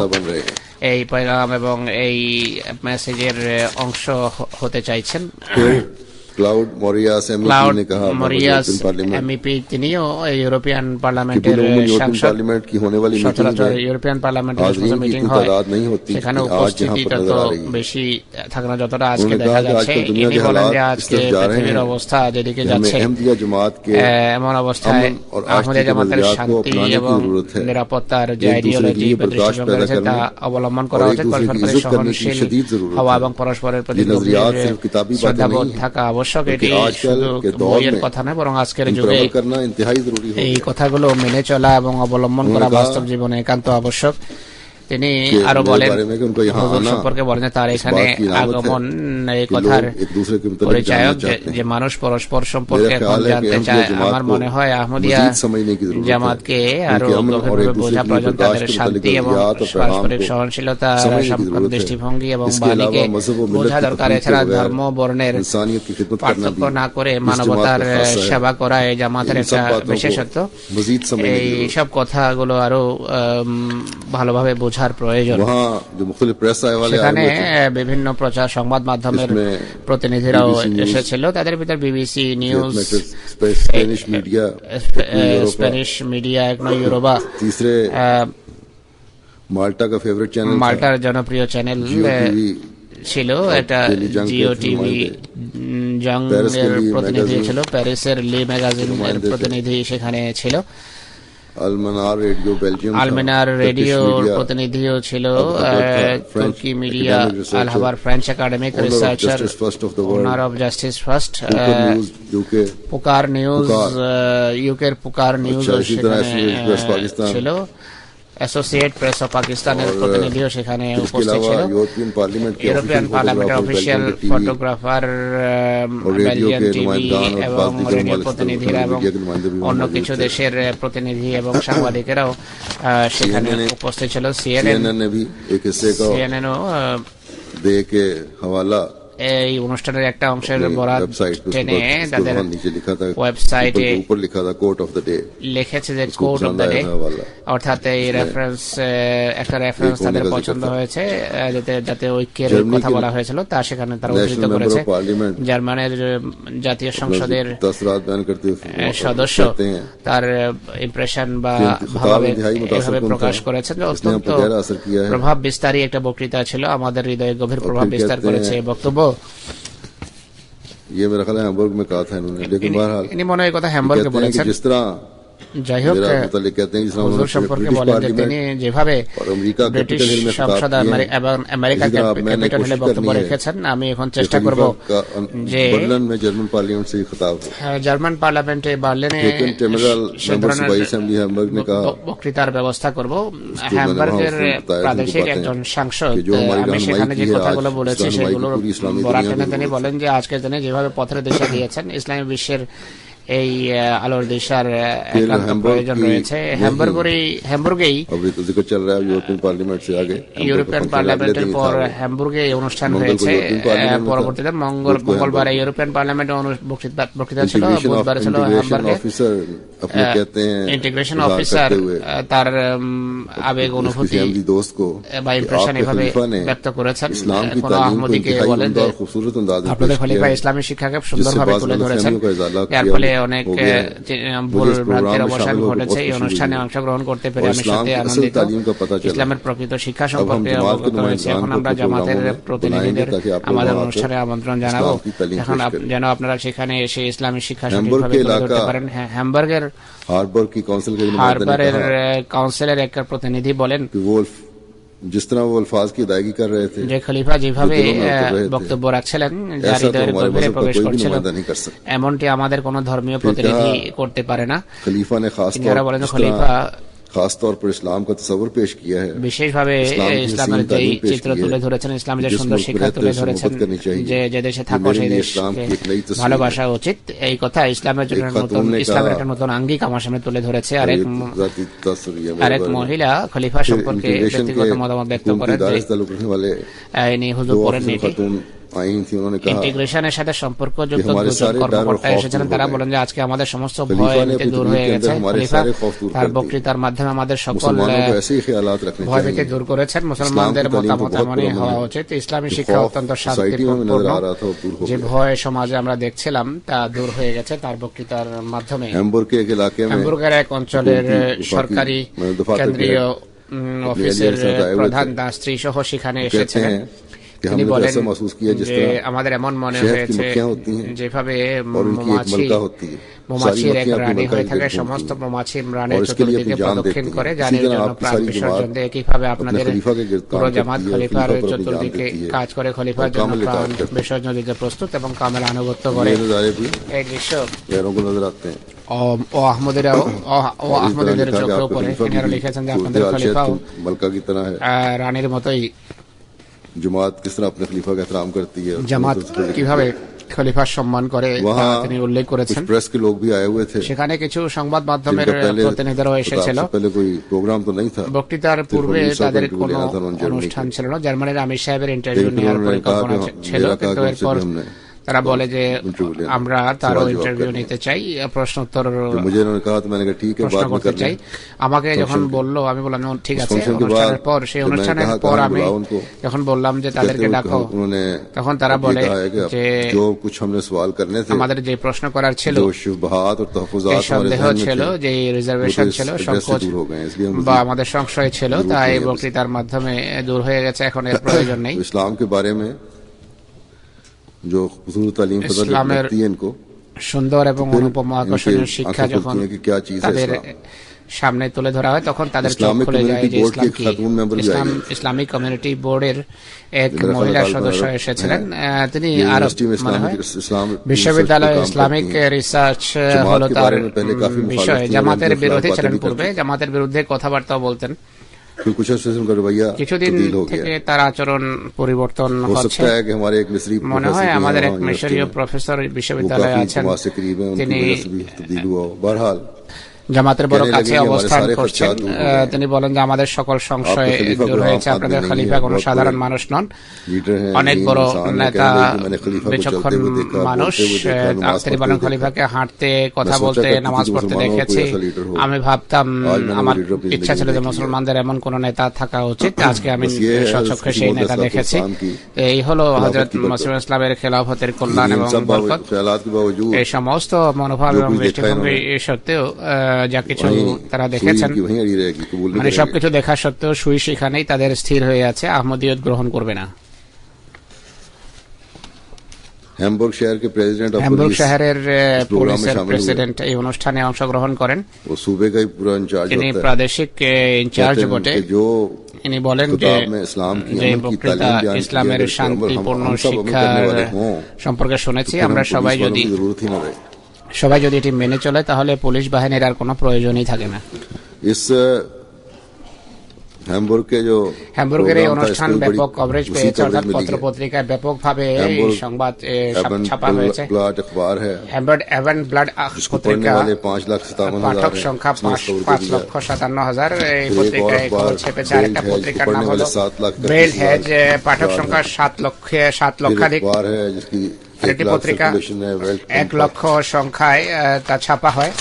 এই পয়গাম এবং এই মেসেজের অংশ হতে চাইছেন। ক্লাউড মরিয়াস এমপি তিনিও ইউরোপিয়ান পার্লামেন্টের সাংসদ। সচরাচর ইউরোপিয়ান পার্লামেন্টের মিটিং হয়, সেখানে উপস্থিতি তত বেশি থাকে না যতটা আজকে দেখা যাচ্ছে। ইনি বলেন যে আজকে পৃথিবীর অবস্থা যেদিকে যাচ্ছে, এমন অবস্থায় আহমদিয়া জামাতের শান্তি এবং নিরাপত্তার যে আইডিওলজি বা দৃষ্টিভঙ্গি রয়েছে তা অবলম্বন করা উচিত। পরস্পরের সহনশীল হওয়া এবং পরস্পরের প্রতি শ্রদ্ধাবোধ থাকা আবশ্যক। দর্শক, এটি শুধু বইয়ের কথা নয়, বরং আজকের যুগে এই কথাগুলো মেনে চলা এবং অবলম্বন করা বাস্তব জীবনে একান্ত আবশ্যক। তিনি আরো বলেন, হুজুর সম্পর্কে বলেন তার এখানে আগমন এই কথার পরিচায়ক যে মানুষ পরস্পর সম্পর্কে এখন জানতে চায়। আমার মনে হয় আহমদিয়া জামাতকে আরো গভীরভাবে বোঝা প্রয়োজন। তাদের শান্তি এবং পারস্পরিক সহনশীলতা, সাম্প্রদায়িক দৃষ্টিভঙ্গি এবং বাণীকে বোঝা দরকার। এছাড়া ধর্ম বর্ণের পার্থক্য না করে মানবতার সেবা করা এই জামাতের একটা বিশেষত্ব। এই সব কথাগুলো আরো ভালোভাবে বোঝার প্রয়োজন। সেখানে বিভিন্ন প্রচার সংবাদ মাধ্যমের প্রতিনিধিরাও এসেছিল, তাদের ভিতর বিবিসি নিউজ, স্প্যানিশ মিডিয়া, ইউরোবা, মাল্টার জনপ্রিয় চ্যানেল ছিল, এটা জিও টিভি, জং এর প্রতিনিধি ছিল, প্যারিসের লি ম্যাগাজিনের প্রতিনিধি সেখানে ছিল, আলমেনার রেডিওর প্রতিনিধিও ছিল, তুর্কি media, Al Haber French academic researcher, owner of justice first, Pukar news, ইউকের পুকার নিউজ ছিল, অ্যাসোসিয়েট প্রেস অফ পাকিস্তানের প্রতিনিধিও সেখানে উপস্থিত ছিল, ইউরোপিয়ান পার্লামেন্টের অফিসিয়াল ফটোগ্রাফার, বেলজিয়ান টিভি এবং রেডিও প্রতিনিধিরা এবং অন্য কিছু দেশের প্রতিনিধি এবং সাংবাদিকেরাও সেখানে উপস্থিত ছিল। সিএনএনও এই অনুষ্ঠানের একটা অংশের বরাত টেনে তাদের ওয়েবসাইটে লিখেছে যে কোর্ট অফ দ্য ডে, অর্থাৎ এই রেফারেন্স, একটা রেফারেন্স তাদের পছন্দ হয়েছে, যাতে ঐক্যের কথা বলা হয়েছিল তা সেখানে তারা উদ্ধৃত করেছে। জার্মানের জাতীয় সংসদের সদস্য তার ইমপ্রেশন বা এভাবে প্রকাশ করেছেন যে অত্যন্ত প্রভাব বিস্তারী একটা বক্তৃতা ছিল, আমাদের হৃদয়ে গভীর প্রভাব বিস্তার করেছে বক্তব্য। ইনি মনে হয় কথা হ্যামবার্গে বলেছেন। যাই হোক, হুজুর সম্পর্কে বলেন যে তিনি যেভাবে ব্রিটিশ সংসদ এবং আমেরিকা ক্যাপিটল হিলে বক্তব্য রেখেছেন, আমি এখন চেষ্টা করব যে জার্মান পার্লামেন্টে বার্লিনে বক্তৃতার ব্যবস্থা করব। হ্যামবার্গের প্রাদেশিক একজন সাংসদ, আমি সেখানে যে কথাগুলো বলেছি সেগুলোর বরাত টেনে তিনি বলেন যে আজকের দিনে যেভাবে পথের দিশা দিয়েছেন, ইসলামী বিশ্বের এই আলোর দিশার একান্ত প্রয়োজন রয়েছে। হ্যামবুর্গেই ইউরোপিয়ান পার্লামেন্টের পর হ্যামবুর্গে এই অনুষ্ঠান হয়েছে। পরবর্তীতে মঙ্গলবার ইউরোপিয়ান পার্লামেন্টে বক্তৃতা ছিল, বুধবার ছিল হ্যামবুর্গে। ইন্টিগ্রেশন অফিসার তার আবেগ অনুভূতি বা ইমপ্রেশন এভাবে ব্যক্ত করেছেন। কোন আহমদীকে বলেন যে আপনাদের খলিফা ইসলামী শিক্ষাকে সুন্দরভাবে তুলে ধরেছেন, এর ফলে অনেক ভুল ভ্রান্তির অবসান ঘটেছে। এই অনুষ্ঠানে অংশগ্রহণ করতে পেরে আমি সত্যি আনন্দিত। ইসলামের প্রকৃত শিক্ষা সম্পর্কে অবগত হয়েছে। এখন আমরা জামাতের প্রতিনিধিদের আমাদের অনুষ্ঠানে আমন্ত্রণ জানাবো, এখন যেন আপনারা সেখানে এসে ইসলামী শিক্ষা সঠিকভাবে তুলে ধরতে পারেন। হারবারের কাউন্সিলের এক প্রতিনিধি বলেন যে খলিফা যেভাবে বক্তব্য রাখছিলেন, যার হৃদয়ের গভীরে প্রবেশ করছিলেন, এমনটি আমাদের কোন ধর্মীয় প্রতিনিধি করতে পারে না। তিনি বলেন খলিফা खासतौर पर इस्लाम का तस्वर पेश किया है, বিশেষভাবে ইসলামের যে চিত্র তুলে ধরেছেন, ইসলামের যে সুন্দর শিক্ষা তুলে ধরেছেন, যে দেশে থাকো সেই দেশকে ভালোবাসা উচিত, এই কথা ইসলামের জন্য নতুন, ইসলামের একটা নতুন আঙ্গিক আমার সামনে তুলে ধরেছে। আরেক মহিলা খলিফা সম্পর্কে ব্যক্তিগত মতামত ব্যক্ত করেন যে ইনি হুজুর পড়েননি, ইন্টিগ্রেশনের সাথে সম্পর্কযুক্ত দুজন কর্মকর্তা এসেছিলেন। তারা বলেন যে আজকে আমাদের সমস্ত ভয় দূর হয়ে গেছে। খলিফা তার বক্তৃতার মাধ্যমে আমাদের সকল ভয় থেকে দূর করেছেন। মুসলমানদের মতামত এমনই হওয়া উচিত। ইসলামী শিক্ষা অত্যন্ত শান্তিপূর্ণ, যে ভয় সমাজে আমরা দেখছিলাম তা দূর হয়ে গেছে তার বক্তৃতার মাধ্যমে। হ্যামবুর্গের এক অঞ্চলের সরকারি কেন্দ্রীয় অফিসের প্রধান তার স্ত্রী সহ সেখানে এসেছিলেন। তিনি বলেন যে আমাদের এমন মনে হয়েছে যেভাবে মৌমাছির এক রানী হয়ে থাকে, সমস্ত মৌমাছি রানের চতুর্দিকে প্রদক্ষিণ করে জানির জন্য প্রাণ বিসর্জন দেয়, একইভাবে আপনাদের পুরো জামাত খলিফার চতুর্দিকে কাজ করে, খলিফার জন্য প্রাণ বিসর্জন দিতে প্রস্তুত এবং কামেল আনুগত্য করে। এই দৃশ্য আহমদীদের চোখের উপরে এনারা লিখেছেন যে আপনাদের খলিফাও রানীর মতোই। জামাত কিভাবে খলিফার সম্মান করে তিনি উল্লেখ করেছেন। সেখানে কিছু সংবাদ মাধ্যমের প্রতিনিধিরাও এসেছিল। বক্তৃতার পূর্বে তাদের কোনো অনুষ্ঠান ছিল না। জার্মানির আমির সাহেবের ইন্টারভিউ নেওয়ার পরিকল্পনা ছিল, কিন্তু এরপর তারা বলে যে আমরা তারও ইন্টারভিউ নিতে চাই, প্রশ্ন উত্তর প্রশ্ন করতে চাই। আমাকে যখন বললো আমি বললাম ঠিক আছে। অনুষ্ঠানের পর, সেই অনুষ্ঠানের পর আমি যখন বললাম যে তাদেরকে ডাকো, তখন তারা বলে যে আমাদের যে প্রশ্ন করার ছিল, সন্দেহ ছিল, যে রিজার্ভেশন ছিল, সংকোচ বা আমাদের সংশয় ছিল, তাই বক্তৃতার মাধ্যমে দূর হয়ে গেছে। এখন এর প্রয়োজন নেই। ইসলামের সুন্দর এবং অনুপম আকর্ষণীয় শিক্ষা যখন তাদের সামনে তুলে ধরা হয়, তখন তাদের চোখ খুলে যায় যে ইসলাম কি। ইসলামিক কমিউনিটি বোর্ডের এক মহিলা সদস্য এসেছিলেন। তিনি আরো মনে হয় বিশ্ববিদ্যালয় ইসলামিক রিসার্চ হলো তার বিষয়। জামাতের বিরোধী ছিলেন পূর্বে, জামাতের বিরুদ্ধে কথাবার্তাও বলতেন। কিছুদিন থেকে তার আচরণ পরিবর্তন হচ্ছে। মনে হয় আমাদের এক মিশরীয় প্রফেসর বিশ্ববিদ্যালয়ে আছেন, তিনি জামাতের বড় কাছে অবস্থান করছেন। তিনি বলেন যে আমাদের সকল সংশয় দূর হয়েছে, আপনাদের খলিফা কোনো সাধারণ মানুষ নন, অনেক বড় নেতা, বিচক্ষণ মানুষ। তিনি বলেন খলিফাকে হাঁটতে, কথা বলতে, নামাজ পড়তে দেখেছি। আমি ভাবতাম, আমার ইচ্ছা ছিল যে মুসলমানদের এমন কোন নেতা থাকা উচিত। আজকে আমি স্বচক্ষে সেই নেতা দেখেছি। এই হলো হযরত মুসলিম ইসলামের খেলাফতের কল্যাণ এবং বরকত। এই সমস্ত মনোভাব এবং দৃষ্টিভঙ্গি সত্ত্বেও যা কিছু তারা দেখেছেন, মানে সবকিছু দেখা সত্ত্বেও সুই সেখানেই তাদের স্থির হয়ে আছে, আহমদিয়ত গ্রহণ করবে না। হ্যামবুর্গ শহরের পুলিশের প্রেসিডেন্ট এই অনুষ্ঠানে অংশগ্রহণ করেন। তিনি প্রাদেশিক ইনচার্জ বটে। তিনি বলেন যে বক্তৃতা ইসলামের শান্তিপূর্ণ শিক্ষার সম্পর্কে শুনেছি। আমরা সবাই যদি এটি মেনে চলে, তাহলে পুলিশ বাহিনীর আর কোনো প্রয়োজনই থাকে না। হ্যামবুর্গের এই অনুষ্ঠান ব্যাপক কভারেজ পেয়েছে, অর্থাৎ পত্র পত্রিকায় ব্যাপকভাবে সংবাদ ছাপা হয়েছে। হ্যামবুর্গ অ্যাভেনব্লাড পত্রিকা পাঠক সংখ্যা 5,57,000। এই পত্রিকায় খবর ছেপেছে। আরেকটা পত্রিকার নাম হলো বেল হেজ, পাঠক সংখ্যা 7 লক্ষাধিক। একটি পত্রিকা 1 লক্ষ সংখ্যায় তা ছাপা হয়।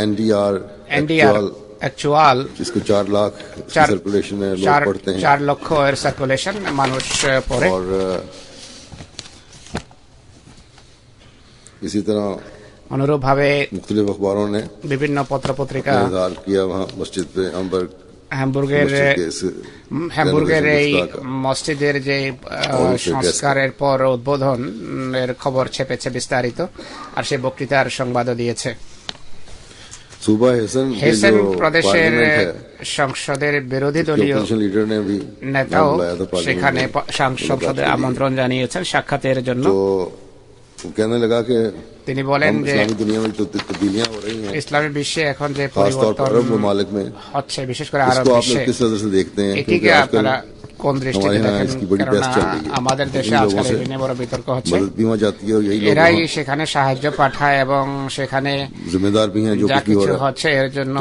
एनडीआर एक्चुअल जिसको 4 लाख सर्कुलेशन है, लोग पढ़ते हैं। 4 লক্ষ এর সার্কুলেশন মানুষ পড়ে। और इसी तरह অনুরূপ ভাবে मुख्तलिफ अखबारों ने বিভিন্ন পত্র পত্রিকা इजहार किया वहाँ मस्जिद पे হ্যামবুর্গের এই মসজিদের যে সংস্কারের পর উদ্বোধন এর খবর ছেপেছে বিস্তারিত, আর সেই বক্তৃতার সংবাদও দিয়েছে। হেসেন প্রদেশের সংসদের বিরোধী দলীয় নেতাও সেখানে সংসদে আমন্ত্রণ জানিয়েছেন সাক্ষাতের জন্য। তিনি বলেন যে ইসলামী বিশ্বে এখন যে পরিবর্তন হচ্ছে, বিশেষ করে আরব বিশ্বে, এটিকে আপনারা কোন দৃষ্টিতে দেখেন? আমাদের দেশে আজকাল এই নিয়ে বড় বিতর্ক হচ্ছে। এরাই সেখানে সাহায্য পাঠায় এবং সেখানে যা কিছু হচ্ছে এর জন্য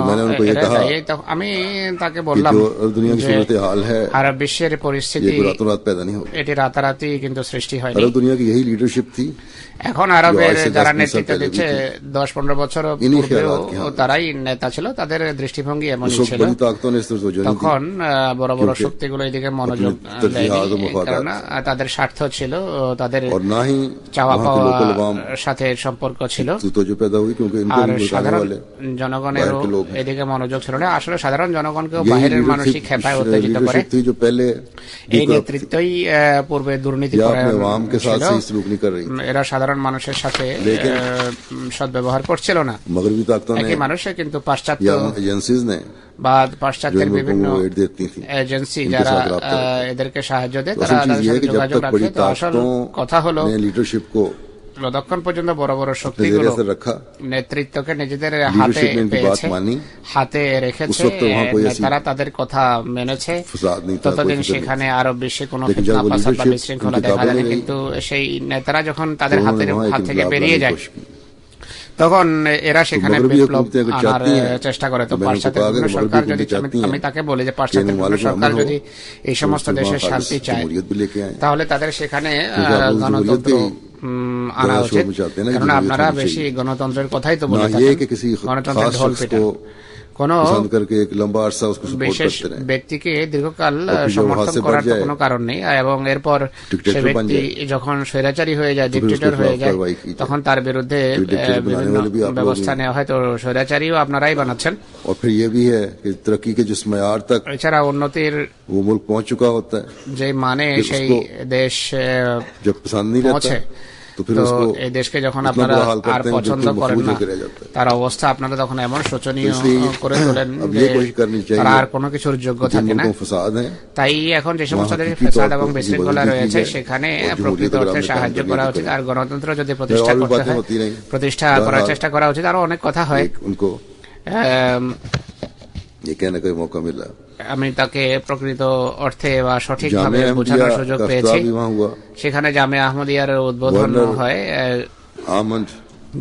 আমি তাকে বললাম যে আরব বিশ্বের পরিস্থিতি এটি রাতারাতি কিন্তু সৃষ্টি হয়নি। এখন আরবের যারা নেতৃত্ব দিচ্ছে 10-15 বছর পূর্বেও তারাই নেতা ছিল, তাদের দৃষ্টিভঙ্গি এমনই ছিল। তখন বড় বড় শক্তিগুলো এদিকে মনোযোগ মনোযোগ দেয়নি, কারণ তাদের স্বার্থ ছিল, তাদের চাওয়া পাওয়ার সাথে সম্পর্ক ছিল, আর সাধারণ জনগণের এদিকে মনোযোগ ছিল না। আসলে সাধারণ জনগণকেও বাহিরের মানুষই খেপায় উত্তেজিত করে। এই নেতৃত্বই পূর্বে দুর্নীতি ছিল, এরা সাধারণ মানুষের সাথে সদ্ব্যবহার করছিল না। একই মানুষে কিন্তু পাশ্চাত্যের বিভিন্ন এজেন্সি যারা এদেরকে সাহায্য দেয়, তারা তাদের সাথে যোগাযোগ রাখে। তো আসল কথা হলো, যতক্ষণ পর্যন্ত বড় বড় শক্তিগুলো নেতৃত্বকে নিজেদের হাতে পেয়েছে, হাতে রেখেছে, তারা তাদের কথা মেনেছে, ততদিন সেখানে আরো বেশি কোনো ফিতনা ফাসাদ বা বিশৃঙ্খলা দেখা যায়নি। কিন্তু সেই নেতারা যখন তাদের হাত থেকে বেরিয়ে যায়, তখন এরা সেখানে বিপ্লব আনার চেষ্টা করে। তো পাশ্চাত্যের সরকার যদি, আমি তাকে বলি যে পাশ্চাত্যের সরকার যদি এই সমস্ত দেশের শান্তি চায়, তাহলে তাদের সেখানে গণতন্ত্র আনা উচিত। কারণ আপনারা বেশি গণতন্ত্রের কথাই তো বলে থাকেন, গণতন্ত্রের ঢোল পিটান। কোন বিশেষ ব্যক্তিকে দীর্ঘকাল সমর্থন করার তো কোনো কারণ নেই, এবং এরপর সে ব্যক্তি যখন স্বৈরাচারী হয়ে যায়, ডিক্টেটর হয়ে যায়, তখন তার বিরুদ্ধে বিভিন্ন ব্যবস্থা নেওয়া হয়। তো স্বৈরাচারীও আপনারাই বানাচ্ছেন। এছাড়া উন্নতির যে মানে সেই দেশ পৌঁছে, তো এই দেশকে যখন আপনারা আর পছন্দ করেন না, তার অবস্থা আপনারা তখন এমন শোচনীয় করে তোলেন যে তারা আর কোনো কিছুর যোগ্য থাকে না। তাই এখন যে সমস্ত দেশে ফ্যাসাদ এবং বিশৃঙ্খলা রয়েছে, সেখানে প্রকৃত অর্থে সাহায্য করা উচিত। আর গণতন্ত্র যদি প্রতিষ্ঠা করতে হয়, প্রতিষ্ঠা করার চেষ্টা করা উচিত। আরো অনেক কথা হয়, আমি তাকে প্রকৃত অর্থে বা সঠিকভাবে বোঝানোর সুযোগ পেয়েছি। সেখানে জামিয়া আহমদিয়ার উদ্বোধন হয়।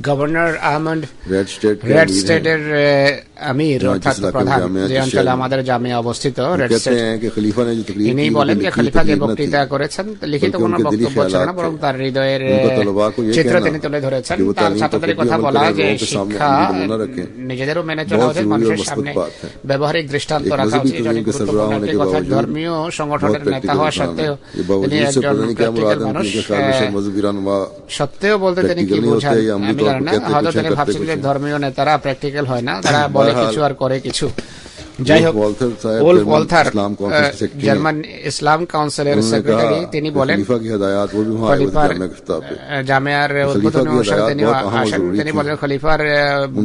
গভর্নর আহমদ রেড স্টেটের আমির অর্থাৎ প্রধান, যে অঞ্চলে আমাদের জামিয়া অবস্থিত, রেড স্টেট, তিনি বলেন যে খলিফা যে বক্তৃতা করেছেন, লিখিত কোনো বক্তব্য ছিল না, বরং তার হৃদয়ের চিত্র তিনি তুলে ধরেছেন। তার ছাত্রদের কথা বলা যে শিক্ষা নিজেদেরও মেনে চলা উচিত, মানুষের সামনে ব্যবহারিক দৃষ্টান্ত রাখা উচিত। অনেক গুরুত্বপূর্ণ একটি কথা, ধর্মীয় সংগঠনের নেতা হওয়া সত্ত্বেও তিনি একজন প্র্যাকটিক্যাল মানুষ। সত্ত্বেও বলতে তিনি কি বোঝান আমি জানি না, হয়তো তিনি ভাবছেন যে ধর্মীয় নেতারা প্র্যাকটিক্যাল হয় না, তারা বলে কিছু আর করে কিছু। যাই হোক, ওল্ফ ওয়ালথার জার্মান ইসলাম কাউন্সিলের সেক্রেটারি, তিনি বলেন খলিফার জামিয়ার উদ্বোধনী অনুষ্ঠানে তিনি আসেন। তিনি বলেন খলিফার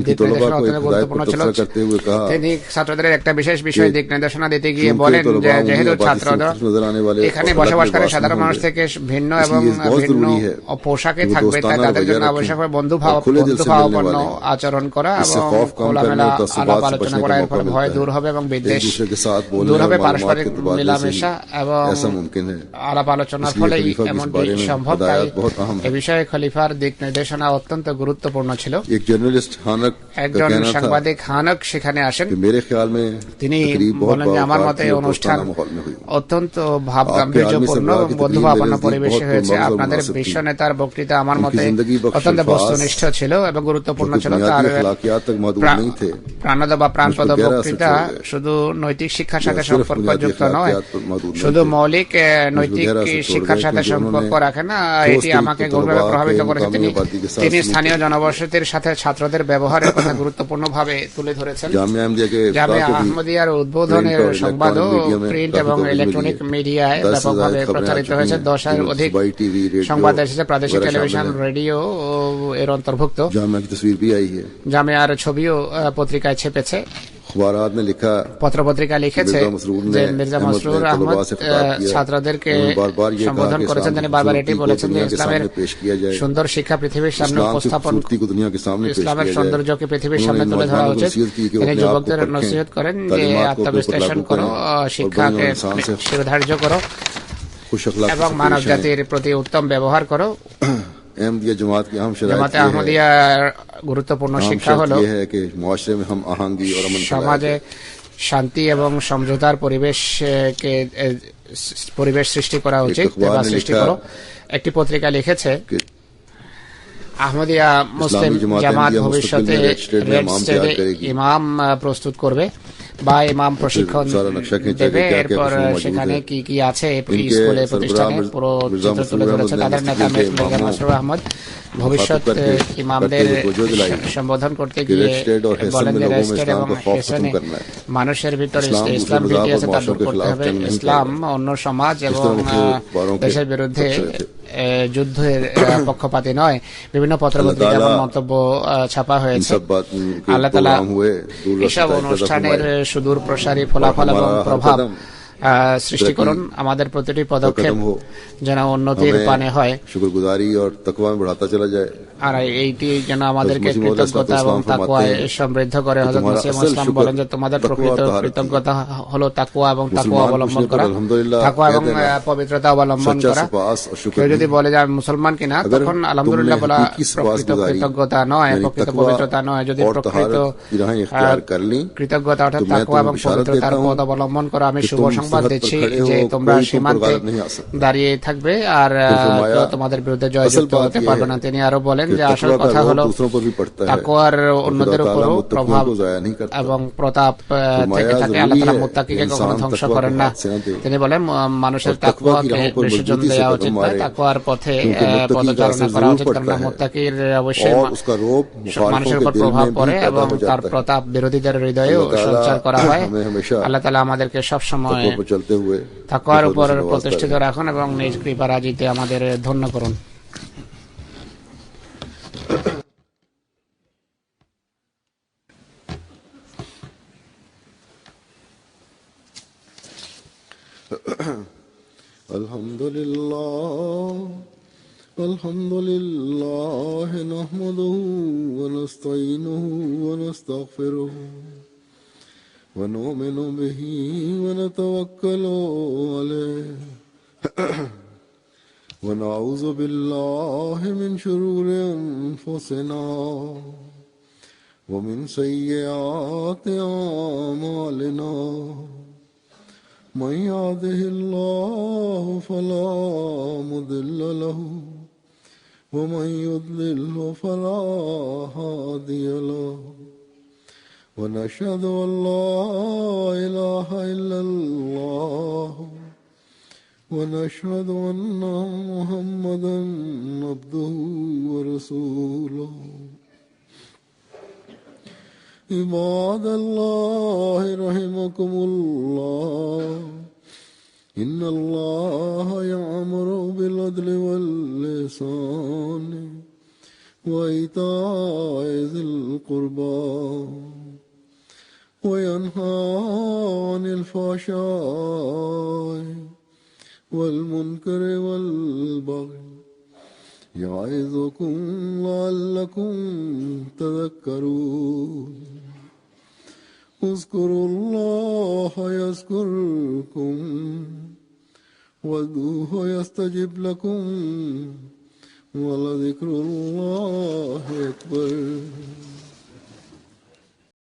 দিক নির্দেশনা অত্যন্ত গুরুত্বপূর্ণ ছিল। তিনি ছাত্রদের একটা বিশেষ বিষয় দিক নির্দেশনা দিতে গিয়ে বলেন যে যেহেতু ছাত্ররা এখানে বসবাসকারী সাধারণ মানুষ থেকে ভিন্ন এবং ভিন্ন পোশাকে থাকবে, তাই তাদের জন্য আবশ্যক হয় বন্ধুভাবাপন্ন আচরণ করা এবং খোলামেলা আলাপ আলোচনা করা। এর ফলে ভয় দূর হবে এবং বিদ্বেষ দূর হবে, পারস্পরিক মেলামেশা এবং আলাপ আলোচনার ফলেই এমনটি সম্ভব। তাই এ বিষয়ে খলিফার দিক নির্দেশনা অত্যন্ত গুরুত্বপূর্ণ ছিল। একজন সাংবাদিক হানক সেখানে আসেন, তিনি বলেন যে আমার মতে অনুষ্ঠান অত্যন্ত ভাবগাম্ভীর্যপূর্ণ এবং বন্ধুভাবাপন্ন পরিবেশে হয়েছে। আপনাদের বিশ্ব নেতার বক্তৃতা আমার মতে অত্যন্ত বস্তুনিষ্ঠ ছিল এবং গুরুত্বপূর্ণ ছিল। তার প্রাণদ বা প্রাণপদ বক্তৃতা শুধু নৈতিক শিক্ষার সাথে সম্পর্কযুক্ত নয়, শুধু মৌলিক নৈতিক শিক্ষার সাথে সম্পর্ক রাখে না, এটি আমাকে গভীরভাবে প্রভাবিত করেছে। তিনি স্থানীয় জনবসতির সাথে ছাত্রদের ব্যবহারের কথা গুরুত্বপূর্ণভাবে তুলে ধরেছেন। জামিয়া আহমদিয়ার উদ্বোধনের সংবাদও প্রিন্ট এবং ইলেকট্রনিক মিডিয়ায় ব্যাপকভাবে প্রচারিত হয়েছে। 10-এর অধিক সংবাদ এসেছে, প্রাদেশিক টেলিভিশন, রেডিও এর অন্তর্ভুক্ত। জামিয়ার ছবিও পত্রিকায় ছেপেছে। পত্রপত্রিকা লিখেছে যে মির্জা মাসরুর আহমদ ছাত্রদেরকে সম্বোধন করেছেন। তিনি বারবার এটি বলেছেন যে ইসলামের সুন্দর শিক্ষা পৃথিবীর সামনে উপস্থাপন, ইসলামের সৌন্দর্যকে পৃথিবীর সামনে তুলে ধরা উচিত। তিনি যুবকদের নসিহত করেন যে আত্মবিশ্লেষণ করো, শিক্ষাকে শিরোধার্য করো এবং মানব জাতির প্রতি উত্তম ব্যবহার করো। জামাতে আহমদিয়ার গুরুত্বপূর্ণ শিক্ষা হলো সমাজে শান্তি এবং সমঝোতার পরিবেশ সৃষ্টি করা উচিত বা সৃষ্টি করো। একটি পত্রিকা লিখেছে আহমদিয়া মুসলিম জামাত ভবিষ্যতে রেড স্টেটে ইমাম প্রস্তুত করবে। বা ইমাম প্রশিক্ষণ দেবে। এরপর সেখানে কি কি আছে স্কুলে প্রতিষ্ঠানে পুরো চিত্র তুলে ধরেছে তাদের নেতা মেজর মাসরুর আহমদ। ভবিষ্যৎ ইমামদের সম্বোধন করতে গিয়ে বলেন যে রেস্টেড এবং হেসেনে মানুষের ভিতরে ইসলাম ভীতি আছে তা দূর করতে হবে। ইসলাম অন্য সমাজ এবং দেশের বিরুদ্ধে যুদ্ধের পক্ষপাতী নয়। বিভিন্ন পত্রপত্রিকা এবং মন্তব্য ছাপা হয়েছে। আল্লাহ তাআলা এসব অনুষ্ঠানের সুদূর প্রসারী ফলাফল এবং প্রভাব সৃষ্টি করুন। আমাদের প্রতিটি পদক্ষেপ যেন উন্নতির পানে হয়, শুকরগুজারি আর তাকওয়া বাড়াতা চলা যায়, আর এইটি যেন আমাদেরকে কৃতজ্ঞতা এবং তাকওয়ায় সমৃদ্ধ করে। হযরত মুসলিম ইসলাম বলেন যে তোমাদের প্রকৃত কৃতজ্ঞতা হলো তাকওয়া এবং তাকওয়া অবলম্বন করা, তাকওয়া এবং পবিত্রতা অবলম্বন করা। কেউ যদি বলে যে আমি মুসলমান কিনা, তখন আলহামদুলিল্লাহ বলা প্রকৃত কৃতজ্ঞতা নয়, প্রকৃত পবিত্রতা নয়। যদি প্রকৃত কৃতজ্ঞতা অর্থাৎ তাকওয়া এবং পবিত্রতার পথ অবলম্বন করা, আমি শুভ সংবাদ দিচ্ছি যে তোমরা সীমান্তে দাঁড়িয়ে থাকবে আর তোমাদের বিরুদ্ধে জয়যুক্ত হতে পারবে না। তিনি আরো বলেন যে আসল কথা হলো তাকওয়ার অন্যদের উপরও প্রভাব এবং প্রতাপ থেকে থাকে। আল্লাহ তাআলা মুত্তাকিকে কখনো ধ্বংস করেন না। তিনি বলেন মানুষের তাকওয়াকে বিসর্জন দেওয়া উচিত না, তাকওয়ার পথে পদচারণা করা উচিত, কারণ মুত্তাকির অবশ্যই মানুষের উপর প্রভাব পড়ে এবং তার প্রতাপ বিরোধীদের হৃদয়েও সঞ্চার করা হয়। আল্লাহ তাআলা আমাদেরকে সবসময় তাকওয়ার উপর প্রতিষ্ঠিত রাখুন এবং নিজ কৃপা রাজিতে আমাদের ধন্য করুন। আলহামদুলিল্লাহ নাহমাদুহু ওয়া নাস্তাঈনুহু ওয়া নাস্তাগফিরুহু ওয়া নু'মিনু বিহি ওয়া নাতাওয়াক্কালু আলাইহি ওয়া নাউযু বিল্লাহি মিন শুরুরি আনফুসিনা ওয়া মিন সাইয়্যাতি আ'মালিনা। من يهده الله فلا مضل له ومن يضلل فلا هادي له ونشهد أن لا إله إلا الله ونشهد أن محمدا عبده ورسوله. عباد الله رحمكم الله إن الله يأمر بالعدل والإحسان وإيتاء ذي القربى وينهى عن الفحشاء والمنكر والبغي يعظكم لعلكم تذكرون. اذكروا الله يذكركم وادعوه يستجب لكم ولذكر الله أكبر.